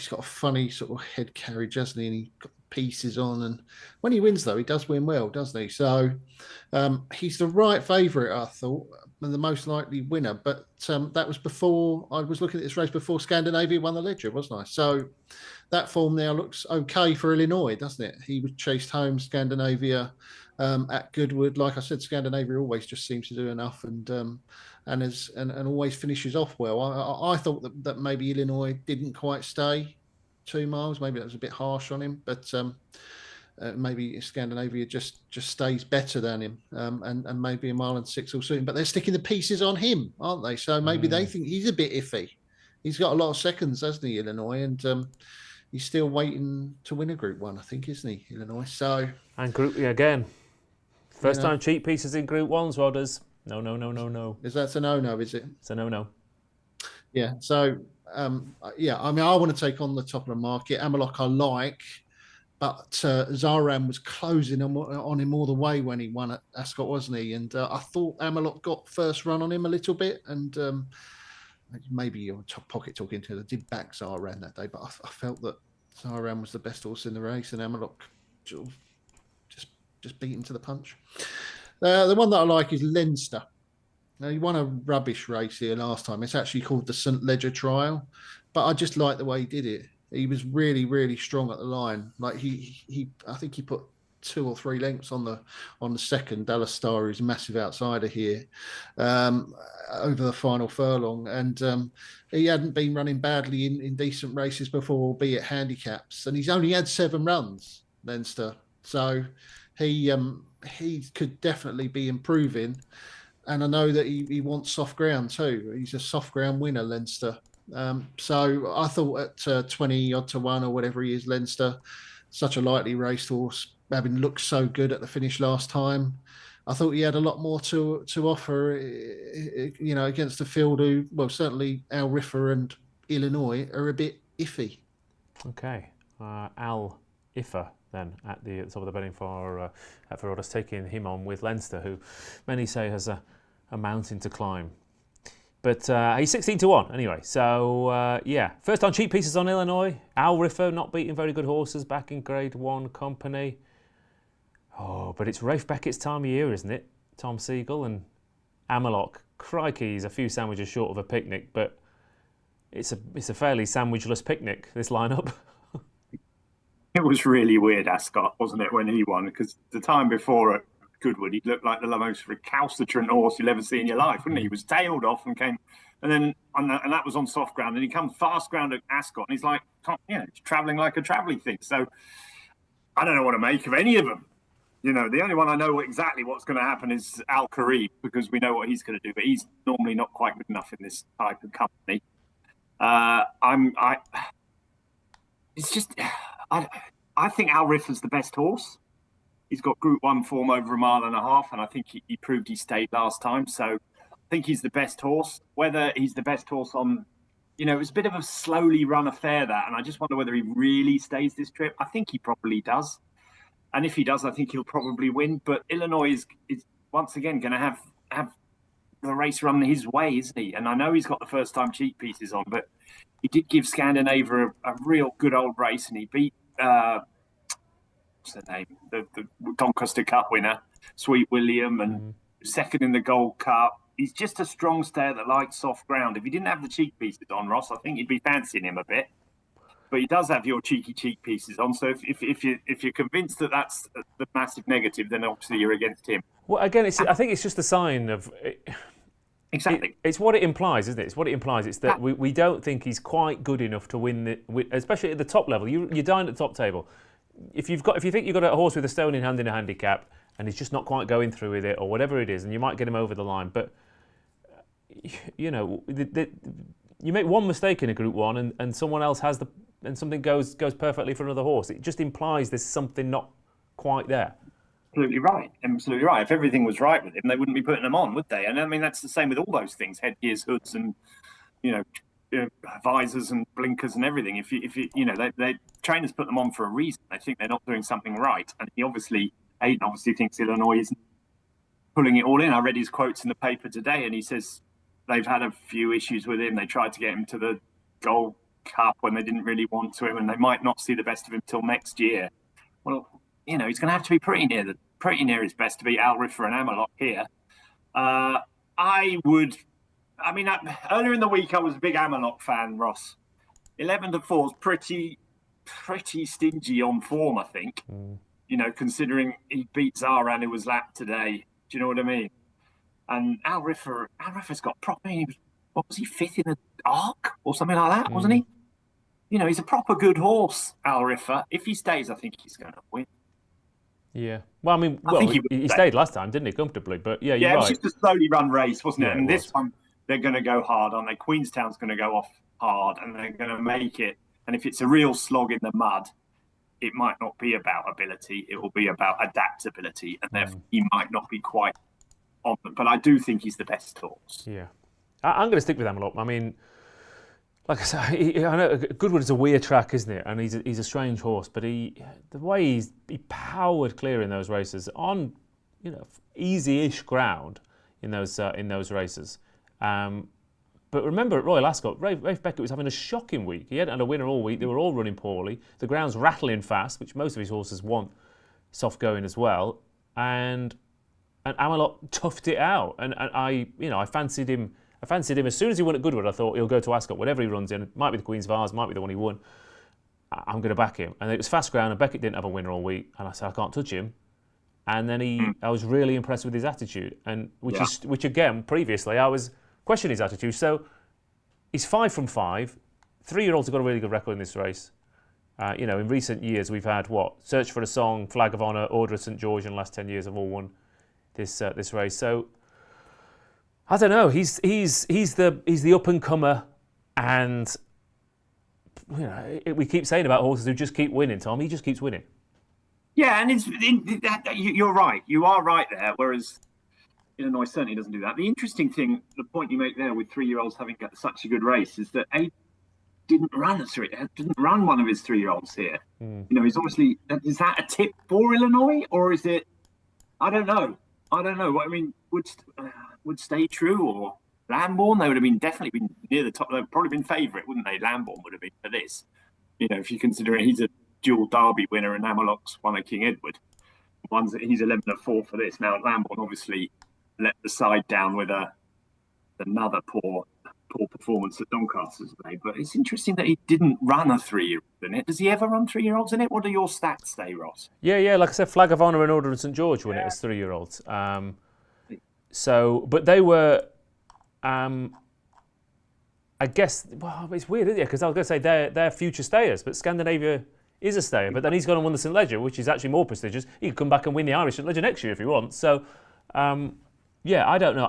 got a funny sort of head carriage, hasn't he? And he's got pieces on. And when he wins, though, he does win well, doesn't he? So he's the right favourite, I thought, and the most likely winner. But that was before, I was looking at this race before Scandinavia won the Ledger, wasn't I? So that form now looks okay for Illinois, doesn't it? He was chased home Scandinavia at Goodwood. Like I said, Scandinavia always just seems to do enough and always finishes off well. I thought that maybe Illinois didn't quite stay 2 miles. Maybe that was a bit harsh on him, but maybe Scandinavia just stays better than him, and maybe 1 mile and 6 will suit him. But they're sticking the pieces on him, aren't they? So maybe they think he's a bit iffy. He's got a lot of seconds, hasn't he, Illinois? And he's still waiting to win a Group 1, I think, isn't he, Illinois? So and Group again. First time cheap pieces in Group 1s, Rodders. No. Is that a no-no, is it? It's a no-no. Yeah, so, I want to take on the top of the market. Amalok I like, but Zaram was closing on him all the way when he won at Ascot, wasn't he? And I thought Amalok got first run on him a little bit, and maybe you're top pocket talking to I did back Zaram that day, but I felt that Zaram was the best horse in the race, and Amalok just beat him to the punch. The one that I like is Leinster. Now, he won a rubbish race here last time. It's actually called the St Ledger Trial, but I just like the way he did it. He was really, really strong at the line. Like I think he put 2 or 3 lengths on the second. Dallas Star, who's a massive outsider here, over the final furlong, and he hadn't been running badly in decent races before, albeit handicaps, and he's only had 7 runs, Leinster. So he could definitely be improving, and I know that he wants soft ground too. He's a soft ground winner, Leinster. So I thought at 20 odd to 1 or whatever he is, Leinster, such a lightly raced horse, having looked so good at the finish last time, I thought he had a lot more to offer, against the field who, well, certainly Al Riffa and Illinois are a bit iffy. Okay, Al Riffa then at the top of the betting for us, taking him on with Leinster, who many say has a mountain to climb. But he's 16-1 anyway. So, First time cheap pieces on Illinois. Al Riffer not beating very good horses back in Grade 1 company. Oh, but it's Rafe Beckett's time of year, isn't it? Tom Segal and Amalok. Crikey, he's a few sandwiches short of a picnic, but it's a fairly sandwichless picnic, this lineup. It was really weird, Ascot, wasn't it, when he won? Because the time before at Goodwood, he looked like the most recalcitrant horse you'll ever see in your life, wouldn't he? He was tailed off and came, and that was on soft ground, and he comes fast ground at Ascot, and he's like, travelling like a travelling thing. So I don't know what to make of any of them. You know, the only one I know exactly what's going to happen is Al Kareem, because we know what he's going to do, but he's normally not quite good enough in this type of company. I think Al Riffer's the best horse. He's got Group 1 form over 1.5 miles, and I think he proved he stayed last time. So I think he's the best horse. Whether he's the best horse on, it was a bit of a slowly run affair, that, and I just wonder whether he really stays this trip. I think he probably does. And if he does, I think he'll probably win. But Illinois is once again going to have the race run his way, isn't he? And I know he's got the first time cheap pieces on, but he did give Scandinavia a real good old race, and he beat what's the name? The Doncaster Cup winner, Sweet William, and second in the Gold Cup. He's just a strong stayer that likes soft ground. If he didn't have the cheek pieces on, Ross, I think you'd be fancying him a bit. But he does have your cheeky cheek pieces on. So if you're convinced that that's the massive negative, then obviously you're against him. Well, again, I think it's just a sign of. Exactly. It's what it implies, isn't it? It's what it implies. It's that we don't think he's quite good enough to win, especially at the top level. You dine at the top table. If you think you've got a horse with a stone in hand in a handicap and he's just not quite going through with it or whatever it is, and you might get him over the line, but you make one mistake in a Group 1 and someone else has and something goes perfectly for another horse. It just implies there's something not quite there. Absolutely right. Absolutely right. If everything was right with him, they wouldn't be putting them on, would they? And I mean, that's the same with all those things: headgears, hoods, and visors and blinkers and everything. If they trainers put them on for a reason. They think they're not doing something right, and Aiden obviously thinks Illinois isn't pulling it all in. I read his quotes in the paper today, and he says they've had a few issues with him. They tried to get him to the Gold Cup when they didn't really want to him, and they might not see the best of him till next year. Well, he's going to have to be pretty near his best to beat Al Riffer and Amalok here. Earlier in the week I was a big Amalok fan, Ross. 11-4 is pretty stingy on form, I think. Considering he beat Zaran, who was lapped today. Do you know what I mean? And Al Riffer's got proper. What was he, fifth in the Arc or something like that, wasn't he? He's a proper good horse, Al Riffer. If he stays, I think he's going to win. Yeah. Well, he stayed last time, didn't he, comfortably? But yeah, you're right. It was just a slowly run race, wasn't it? And this one, they're going to go hard, aren't they? Queenstown's going to go off hard, and they're going to make it. And if it's a real slog in the mud, it might not be about ability. It will be about adaptability, and therefore he might not be quite on them. But I do think he's the best horse. Yeah. I'm going to stick with Amalok. I mean, like I said, I know Goodwood is a weird track, isn't it? And he's a strange horse, but the way he powered clear in those races on, easy-ish ground in those races. But remember at Royal Ascot, Rafe Beckett was having a shocking week. He hadn't had a winner all week. They were all running poorly. The ground's rattling fast, which most of his horses want soft going as well. And Amalok toughed it out. And I fancied him. I fancied him as soon as he won at Goodwood. I thought he'll go to Ascot, whatever he runs in. It might be the Queen's Vase, might be the one he won. I'm going to back him. And it was fast ground, and Beckett didn't have a winner all week. And I said, I can't touch him. And then I was really impressed with his attitude, and which again previously I was questioning his attitude. So he's 5 from 5. 3-year-olds have got a really good record in this race. In recent years we've had Search for a Song, Flag of Honour, Order of St George in the last 10 years have all won this race. So I don't know. He's the up and comer, and we keep saying about horses who just keep winning. Tom, he just keeps winning. Yeah, and you're right. You are right there. Whereas Illinois certainly doesn't do that. The interesting thing, the point you make there with 3-year-olds having got such a good race, is that didn't run one of his 3-year-olds here. He's obviously. Is that a tip for Illinois, or is it? I don't know. I mean, would stay true, or Lambourne, they would have been definitely been near the top. They'd probably been favourite, wouldn't they? Lambourne would have been for this. If you consider it, he's a dual Derby winner and Ameloc's won at King Edward. He's 11-4 for this. Now Lambourne obviously let the side down with another poor performance at Doncaster today. But it's interesting that he didn't run a 3-year-old in it. Does he ever run 3-year-olds in it? What do your stats say, Ross? Yeah. Like I said, Flag of Honour and Order of St George when it was 3-year-olds. But they were, I guess, well, it's weird, isn't it? Because I was going to say they're future stayers, but Scandinavia is a stayer. But then he's gone and won the St Leger, which is actually more prestigious. He could come back and win the Irish St Leger next year if he wants. So, I don't know.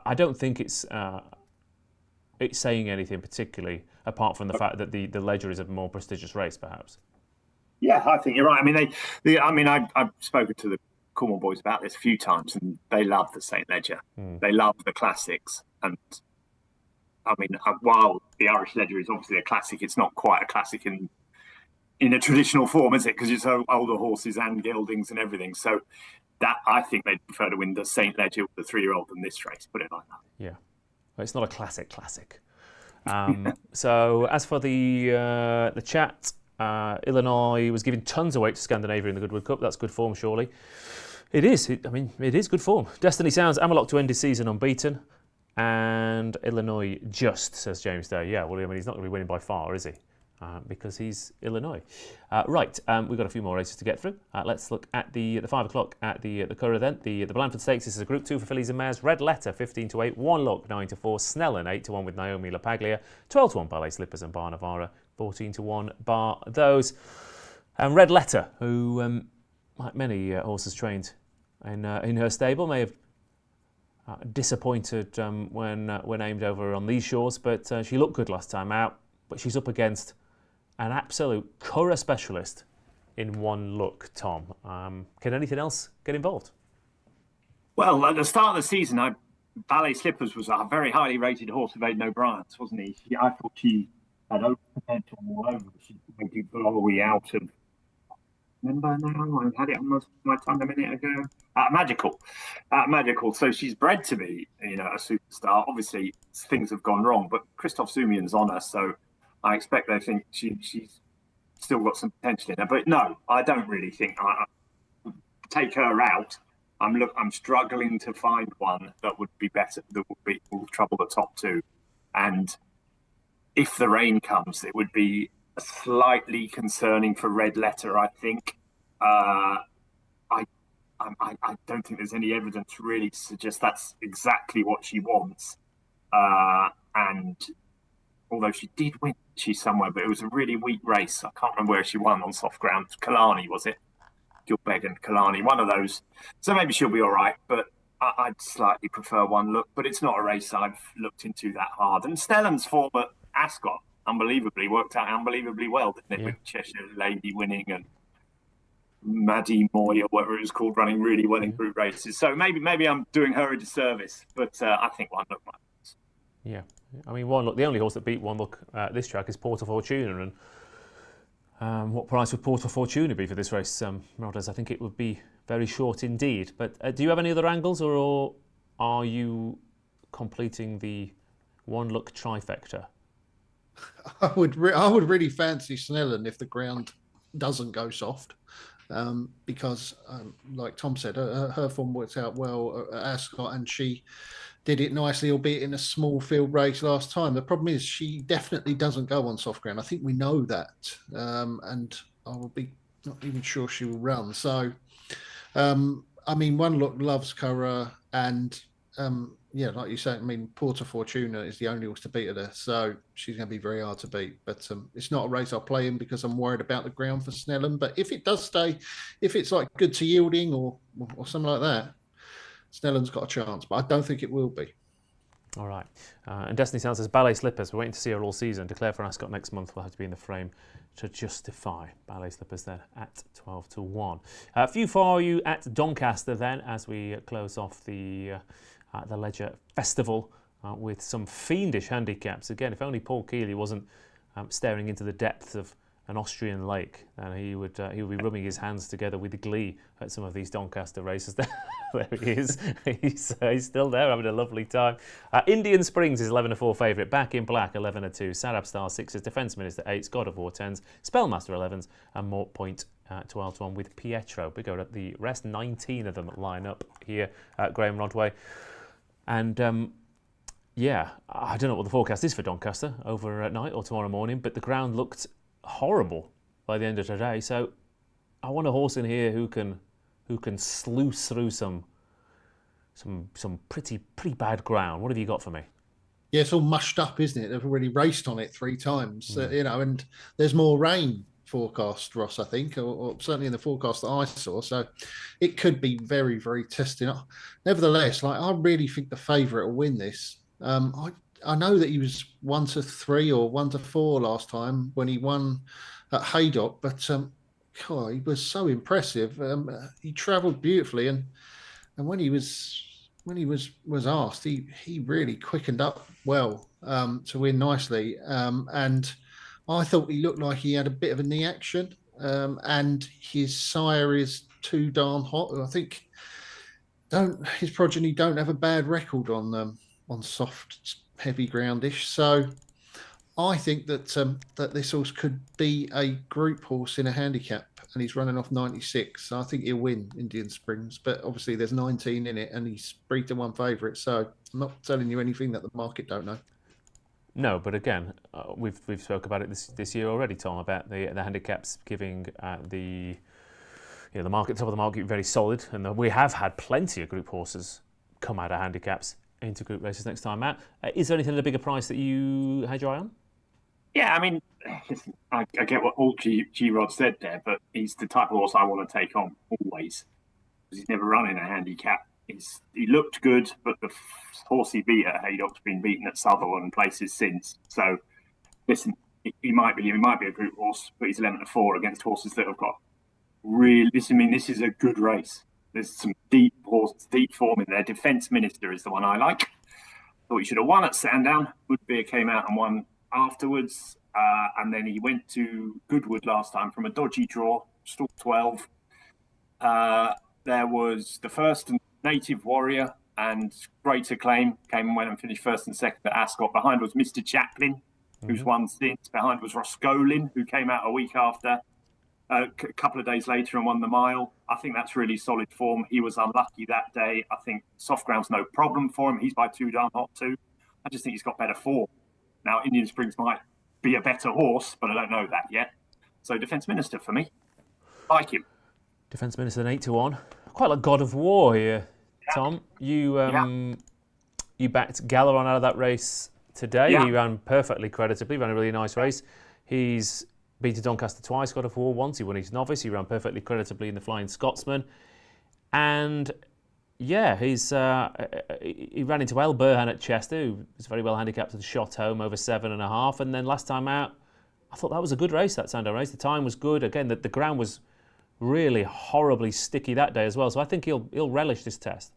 I don't think it's saying anything particularly, apart from the fact that the Leger is a more prestigious race, perhaps. Yeah, I think you're right. I mean, I've spoken to the Cornwall boys about this a few times, and they love the St Leger. They love the classics, and I mean, while the Irish Leger is obviously a classic, it's not quite a classic in a traditional form, is it? Because it's older horses and geldings and everything. So that I think they'd prefer to win the St Leger with the 3-year-old than this race. Put it like that. Yeah, well, it's not a classic. So as for the chat, Illinois was giving tons of weight to Scandinavia in the Goodwood Cup. That's good form, surely. It is. It is good form. Destiny Sounds Amelot to end his season unbeaten, and Illinois just, says James there. Yeah, well, he's not going to be winning by far, is he? Because he's Illinois. Right, we've got a few more races to get through. Let's look at the 5 o'clock at the Curragh then. The Blandford Stakes. This is a Group 2 for fillies and mares. Red Letter 15-8, One Look 9-4, Snellen 8-1 with Naomi LaPaglia, 12-1 Ballet Slippers and Bar Navara, 14-1 Bar Those. And Red Letter, who, like many horses trained in her stable, may have disappointed when aimed over on these shores, but she looked good last time out. But she's up against an absolute Curragh specialist in One Look, Tom. Can anything else get involved? Well, at the start of the season, Ballet Slippers was a very highly rated horse of Aidan O'Brien's, wasn't he? I thought she had open potential all over. She went glory out of. Remember now? I had it on my tongue a minute ago. Magical. So she's bred to be, a superstar. Obviously, things have gone wrong, but Christoph Zumian's on her, so I expect they think she's still got some potential in her. But no, I don't really think take her out. I'm struggling to find one that would be better, that will trouble the top two. And if the rain comes, it would be slightly concerning for Red Letter, I think. I don't think there's any evidence really to suggest that's exactly what she wants. And although she did win, she's somewhere, but it was a really weak race. I can't remember where she won on soft ground. Killarney, was it? Gilbeg and Killarney, one of those. So maybe she'll be all right, but I'd slightly prefer One Look. But it's not a race I've looked into that hard. And Stellan's form at Ascot worked out unbelievably well, didn't it? Yeah. With Cheshire Lady winning and Maddie Moy or whatever it was called running really well in group races. So maybe I'm doing her a disservice, but I think One Look might. Yeah, One Look. The only horse that beat One Look at this track is Porta Fortuna, and what price would Porta Fortuna be for this race, Rodders? I think it would be very short indeed. But do you have any other angles, or are you completing the One Look trifecta? I would really fancy Snellen if the ground doesn't go soft, because, like Tom said, her form worked out well at Ascot, and she did it nicely, albeit in a small field race last time. The problem is she definitely doesn't go on soft ground. I think we know that, and I will be not even sure she will run. So, One Look loves Curragh, and like you say, Porta Fortuna is the only horse to beat her there, so she's going to be very hard to beat. But it's not a race I'll play in because I'm worried about the ground for Snellen. But if it does stay, if it's like good to yielding or something like that, Snellen's got a chance, but I don't think it will be. All right. And Destiny Sound says Ballet Slippers. We're waiting to see her all season. Declare for Ascot next month. We'll have to be in the frame to justify. Ballet Slippers then at 12-1. A few for you at Doncaster then, as we close off the Leger Festival with some fiendish handicaps. Again, if only Paul Keeley wasn't staring into the depths of an Austrian lake, and he would be rubbing his hands together with glee at some of these Doncaster races. There he is. He's still there, having a lovely time. Indian Springs is 11-4 favourite. Back in Black 11-2. Sarab Star 6s. Defence Minister 8s. God of War 10s. Spellmaster 11s, and Mort Point 12-1 with Pietro. We go at the rest 19 of them line up here at Graeme Rodway, and. Yeah, I don't know what the forecast is for Doncaster over at night or tomorrow morning, but the ground looked horrible by the end of today. So I want a horse in here who can sluice through some pretty bad ground. What have you got for me? Yeah, it's all mushed up, isn't it? They've already raced on it 3 times, and there's more rain forecast, Ross, I think, or certainly in the forecast that I saw. So it could be very, very testing. Nevertheless, I really think the favourite will win this. I know that he was 1-3 or 1-4 last time when he won at Haydock, but God, he was so impressive. He travelled beautifully, and when he was asked, he really quickened up well to win nicely. And I thought he looked like he had a bit of a knee action, and his sire is too darn hot. I think his progeny don't have a bad record on soft, heavy groundish. So I think that that this horse could be a group horse in a handicap, and he's running off 96. So I think he'll win Indian Springs. But obviously there's 19 in it, and he's 3-1 favourite. So I'm not telling you anything that the market don't know. No, but again, we've spoke about it this year already, Tom, about the handicaps giving the market, top of the market, very solid, and we have had plenty of group horses come out of handicaps into group races next time out. Is there anything at a bigger price that you had your eye on? Yeah, I mean, I get what all G-Rod said there, but he's the type of horse I want to take on always, because he's never run in a handicap. He looked good, but the horse he beat at Haydock's been beaten at Southwell and places since. So, listen, he might be a group horse, but he's 11-4 against horses that have got really. This is a good race. There's some deep form in there. Defence Minister is the one I like. Thought he should have won at Sandown. Woodbeer came out and won afterwards, and then he went to Goodwood last time from a dodgy draw, stalled 12. There was the first Native Warrior and Great Acclaim came and went and finished first and second at Ascot. Behind was Mr. Chaplin, who's won since. Behind was Roscoelin, who came out a week after. A couple of days later and won the mile. I think that's really solid form. He was unlucky that day. I think soft ground's no problem for him. He's by too darn hot too. I just think he's got better form. Now, Indian Springs might be a better horse, but I don't know that yet. So Defence Minister for me. Like him. Defence Minister 8-1. Quite like God of War here, Tom. You backed Galeron out of that race today. Yeah. He ran perfectly creditably, ran a really nice race. He's beaten Doncaster twice, God of War once. He won his novice. He ran perfectly creditably in the Flying Scotsman. And yeah, he ran into El Burhan at Chester, who was very well handicapped and shot home over 7.5. And then last time out, I thought that was a good race, that Sandown race. The time was good. Again, the ground was really horribly sticky that day as well. So I think he'll relish this test.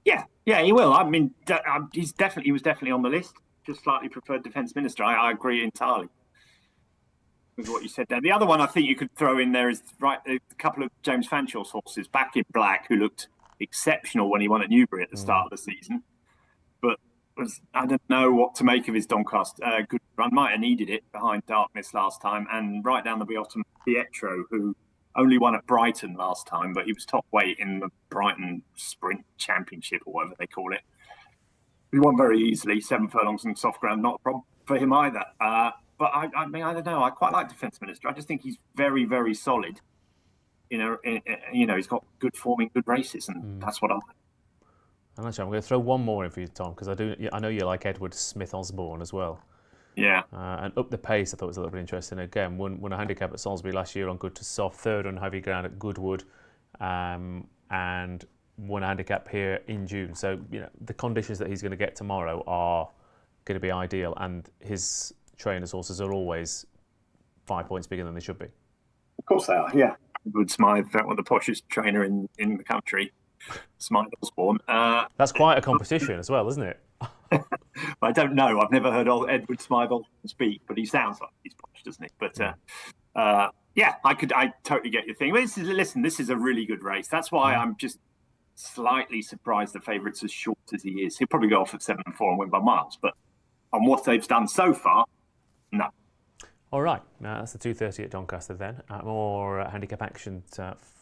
Yeah, he will. I mean, he was definitely on the list. Just slightly preferred Defence Minister. I agree entirely with what you said there. The other one I think you could throw in there is a couple of James Fanshaw's horses, Back in Black, who looked exceptional when he won at Newbury at the start of the season. But I don't know what to make of his Doncaster good run. Might have needed it behind Darkness last time, and right down the bottom, Pietro, who only won at Brighton last time, but he was top weight in the Brighton Sprint Championship or whatever they call it. He won very easily, 7 furlongs and soft ground, not a problem for him either. But I mean, I don't know. I quite like Defence Minister. I just think he's very, very solid. He's got good form in good races, and that's what I like. And actually, I'm going to throw one more in for you, Tom, because I know you like Edward Smith Osborne as well. Yeah. And Up the Pace, I thought was a little bit interesting. Again, won a handicap at Salisbury last year on good to soft, third on heavy ground at Goodwood, and won a handicap here in June. So the conditions that he's going to get tomorrow are going to be ideal, and his trainers' horses are always 5 points bigger than they should be. Of course they are, yeah. Edward Smythe, one of the poshest trainer in the country, Smythe Osborne. That's quite a competition as well, isn't it? I don't know. I've never heard Edward Smythe speak, but he sounds like he's posh, doesn't he? But I totally get your thing. But this is a really good race. That's why I'm just slightly surprised the favourite's as short as he is. He'll probably go off at 7-4 and win by miles. But on what they've done so far, no. All right, now that's the 2:30 at Doncaster then. More handicap action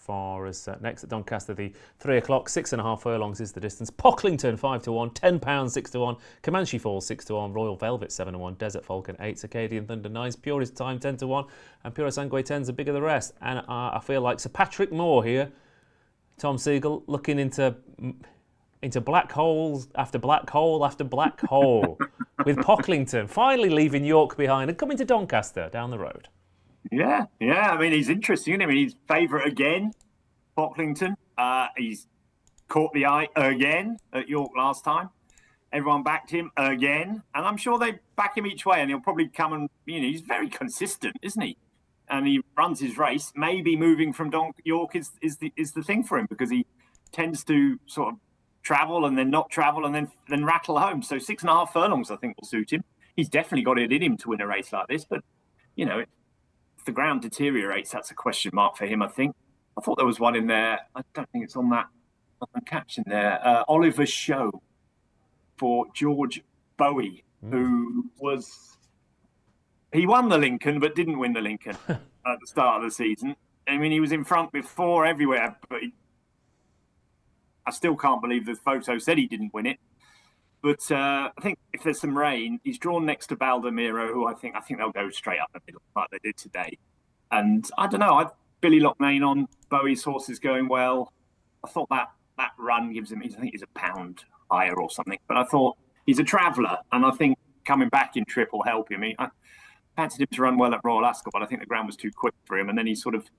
for us next at Doncaster. The 3 o'clock, 6.5 furlongs is the distance. Pocklington 5-1, £10 6-1. Comanche Falls 6-1. Royal Velvet 7-1. Desert Falcon 8. Acadian Thunder 9. Purest Time 10-1. And Pure Sangue 10's a bigger the rest. And I feel like Sir Patrick Moore here, Tom Segal, looking into black holes after black hole after black hole, with Pocklington finally leaving York behind and coming to Doncaster down the road. Yeah. I mean, he's interesting, isn't he? I mean, he's favourite again, Pocklington. He's caught the eye again at York last time. Everyone backed him again. And I'm sure they back him each way, and he'll probably come and, he's very consistent, isn't he? And he runs his race. Maybe moving from York is the thing for him, because he tends to sort of travel and then not travel and then rattle home. So 6.5 furlongs, I think, will suit him. He's definitely got it in him to win a race like this. But, if the ground deteriorates, that's a question mark for him, I think. I thought there was one in there. I don't think it's on that caption there. Oliver's Show for George Bowie, who he won the Lincoln but didn't win the Lincoln at the start of the season. I mean, he was in front before everywhere, but I still can't believe the photo said he didn't win it. But I think if there's some rain, he's drawn next to Baldemiro, who I think they'll go straight up the middle like they did today. And I don't know, Billy Lockmain on Bowie's horse is going well. I thought that run gives him, I think he's a pound higher or something. But I thought he's a traveller, and I think coming back in trip will help him. I fancied him to run well at Royal Ascot, but I think the ground was too quick for him. And then he sort of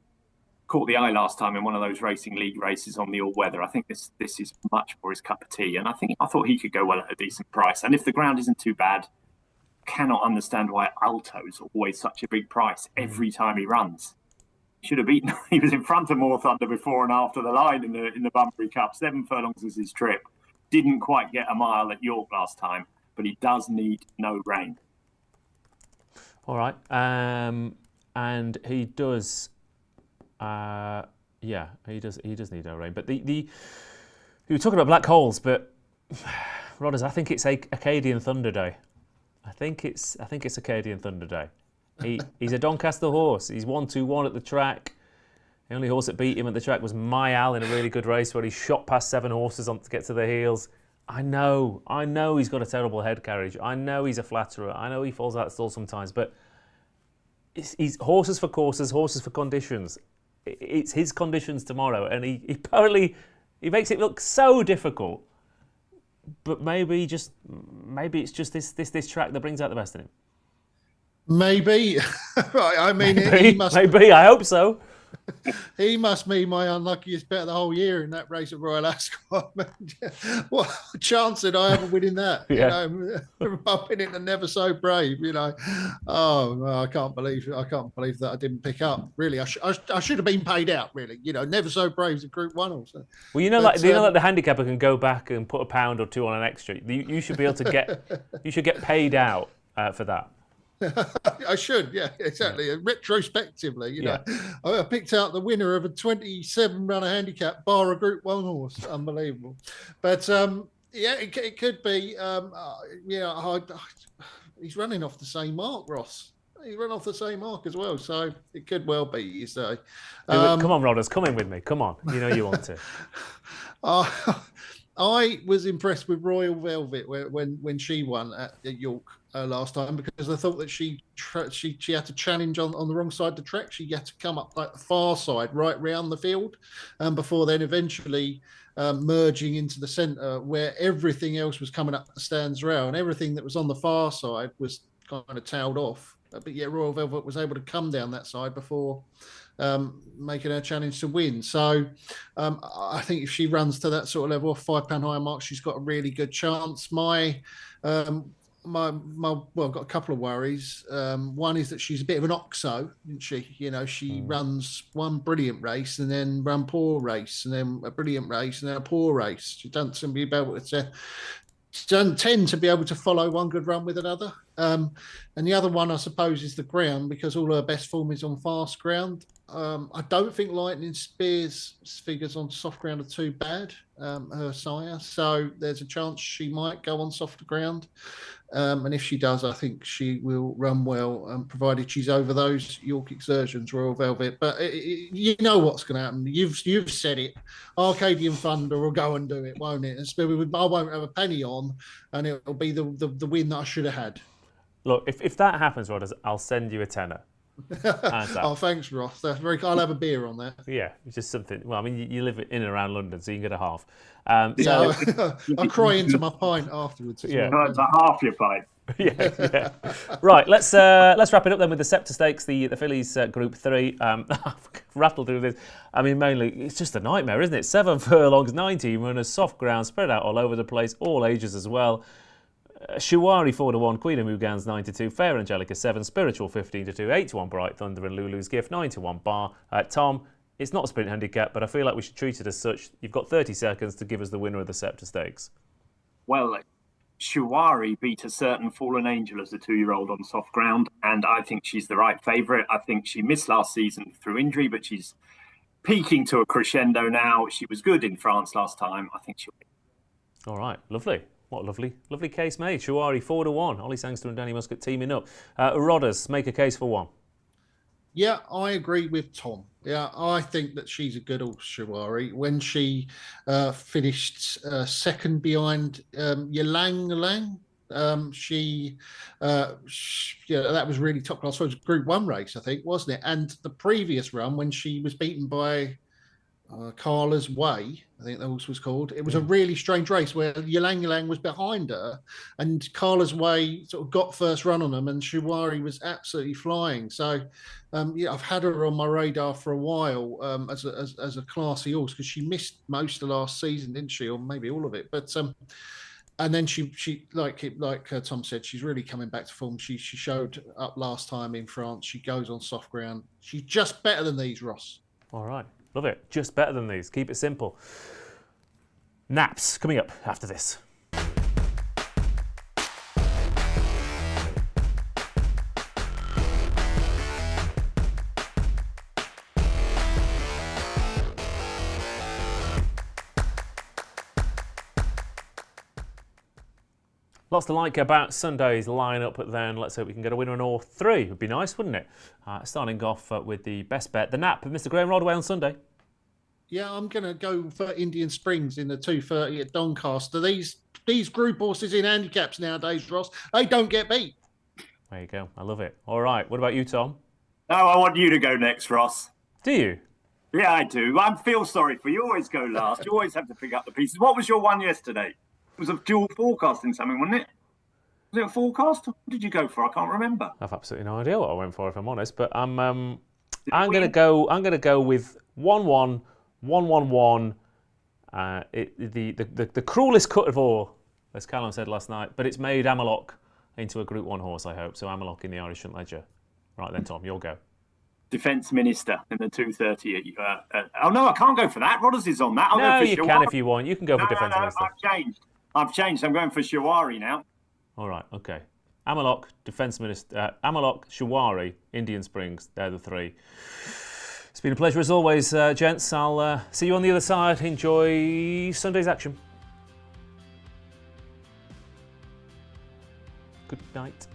caught the eye last time in one of those Racing League races on the all-weather. I think this is much more his cup of tea, and I thought he could go well at a decent price. And if the ground isn't too bad, I cannot understand why Alto's always such a big price every time he runs. He should have beaten. He was in front of More Thunder before and after the line in the Bunbury Cup. 7 furlongs is his trip. Didn't quite get a mile at York last time, but he does need no rain. All right, and he does. He does need no rain. But we were talking about black holes, but Rodders, I think it's Acadian Thunder Day. I think it's Acadian Thunder Day. He's a Doncaster horse. He's 1-2-1 at the track. The only horse that beat him at the track was Mayal in a really good race where he shot past 7 horses on to get to the heels. I know he's got a terrible head carriage. I know he's a flatterer. I know he falls out still sometimes, but he's horses for courses, horses for conditions. It's his conditions tomorrow, and he apparently makes it look so difficult. But maybe it's just this track that brings out the best in him. Maybe. I mean, maybe. I hope so. He must be my unluckiest bet of the whole year in that race at Royal Ascot. What chance did I ever winning that? Yeah. Up in it and Never So Brave. Oh, I can't believe that I didn't pick up. Really, I should have been paid out. Really, Never So Brave's a Group 1 also. Well, like the handicapper can go back and put £1 or £2 on an extra. You should be able to get. You should get paid out for that. I should, yeah, exactly. Yeah. Retrospectively, I picked out the winner of a 27-runner handicap, bar a Group 1 horse. Unbelievable. But, it could be. He's running off the same mark, Ross. He ran off the same mark as well, so it could well be, you say. Come on, Rodders, come in with me. Come on, you want to. I was impressed with Royal Velvet when she won at York last time, because I thought that she had to challenge on the wrong side of the track. She had to come up like the far side, right round the field, before then eventually merging into the centre where everything else was coming up the stands rail, and everything that was on the far side was kind of tailed off. But yet Royal Velvet was able to come down that side before making her challenge to win. So I think if she runs to that sort of level, £5 higher mark, she's got a really good chance. I've got a couple of worries. One is that she's a bit of an oxo, isn't she? She runs one brilliant race and then run poor race, and then a brilliant race and then a poor race. She doesn't tend to be able to follow one good run with another. And the other one, I suppose, is the ground, because all her best form is on fast ground. I don't think Lightning Spears' figures on soft ground are too bad, her sire. So there's a chance she might go on softer ground. And if she does, I think she will run well, provided she's over those York Exertions, Royal Velvet. But you know what's going to happen. You've said it. Arcadian Thunder will go and do it, won't it? I won't have a penny on, and it'll be the win that I should have had. Look, if that happens, Rod, I'll send you a tenner. Oh, thanks, Ross. That's very. I'll have a beer on that. Yeah, it's just something. Well, I mean, you live in and around London, so you can get a half. I'll cry into my pint afterwards. Yeah, No, it's a half your pint. yeah. Right, let's wrap it up then with the Sceptre Stakes, the Fillies Group 3. Rattled through this. I mean, mainly it's just a nightmare, isn't it? 7 furlongs, 19 runners, soft ground, spread out all over the place, all ages as well. Shuwari 4-1, Queen of Mugans 9-2, Fair Angelica 7, Spiritual 15-2, 8-1 Bright Thunder and Lulu's Gift 9-1 Bar. Tom, it's not a sprint handicap, but I feel like we should treat it as such. You've got 30 seconds to give us the winner of the Sceptre Stakes. Well, Shuwari beat a certain Fallen Angel as a 2-year-old on soft ground, and I think she's the right favourite. I think she missed last season through injury, but she's peaking to a crescendo now. She was good in France last time. I think she'll win. All right, lovely. What a lovely case made. Shuwari 4-1. Ollie Sangster and Danny Muscat teaming up. Rodders, make a case for one. Yeah, I agree with Tom. Yeah, I think that she's a good old Shuwari. When she finished second behind Ylang Lang, that was really top class. So it was a Group 1 race, I think, wasn't it? And the previous run, when she was beaten by Carla's Way, I think that was called. It was a really strange race where Ylang was behind her, and Carla's Way sort of got first run on them, and Shuwari was absolutely flying. So, I've had her on my radar for a while as a classy horse, because she missed most of last season, didn't she, or maybe all of it? But and then she like Tom said, she's really coming back to form. She showed up last time in France. She goes on soft ground. She's just better than these, Ross. All right. Love it. Just better than these. Keep it simple. Naps coming up after this. Lots to like about Sunday's lineup then. Let's hope we can get a winner in all three. It would be nice, wouldn't it? Starting off with the best bet, the nap of Mr. Graeme Rodway on Sunday. Yeah, I'm going to go for Indian Springs in the 2:30 at Doncaster. These group horses in handicaps nowadays, Ross, they don't get beat. There you go. I love it. All right. What about you, Tom? No, I want you to go next, Ross. Do you? Yeah, I do. I feel sorry for you. You always go last. You always have to pick up the pieces. What was your one yesterday? It was a dual forecasting something, wasn't it? Was it a forecast? What did you go for? I can't remember. I've absolutely no idea what I went for, if I'm honest. But I'm going to go with 1-1, 1-1-1. The cruelest cut of all, as Callum said last night. But it's made Amalok into a Group 1 horse, I hope. So Amalok in the Irish Hunt Ledger. Right then, Tom, you'll go. Defence Minister in the 2:30. Oh no, I can't go for that. Rodders is on that. I'll go for you can if you want. You can go for Defence Minister. I've changed. I'm going for Shuwari now. All right, okay. Amalok, Defence Minister, Amalok, Shuwari, Indian Springs. They're the three. It's been a pleasure as always, gents. I'll see you on the other side. Enjoy Sunday's action. Good night.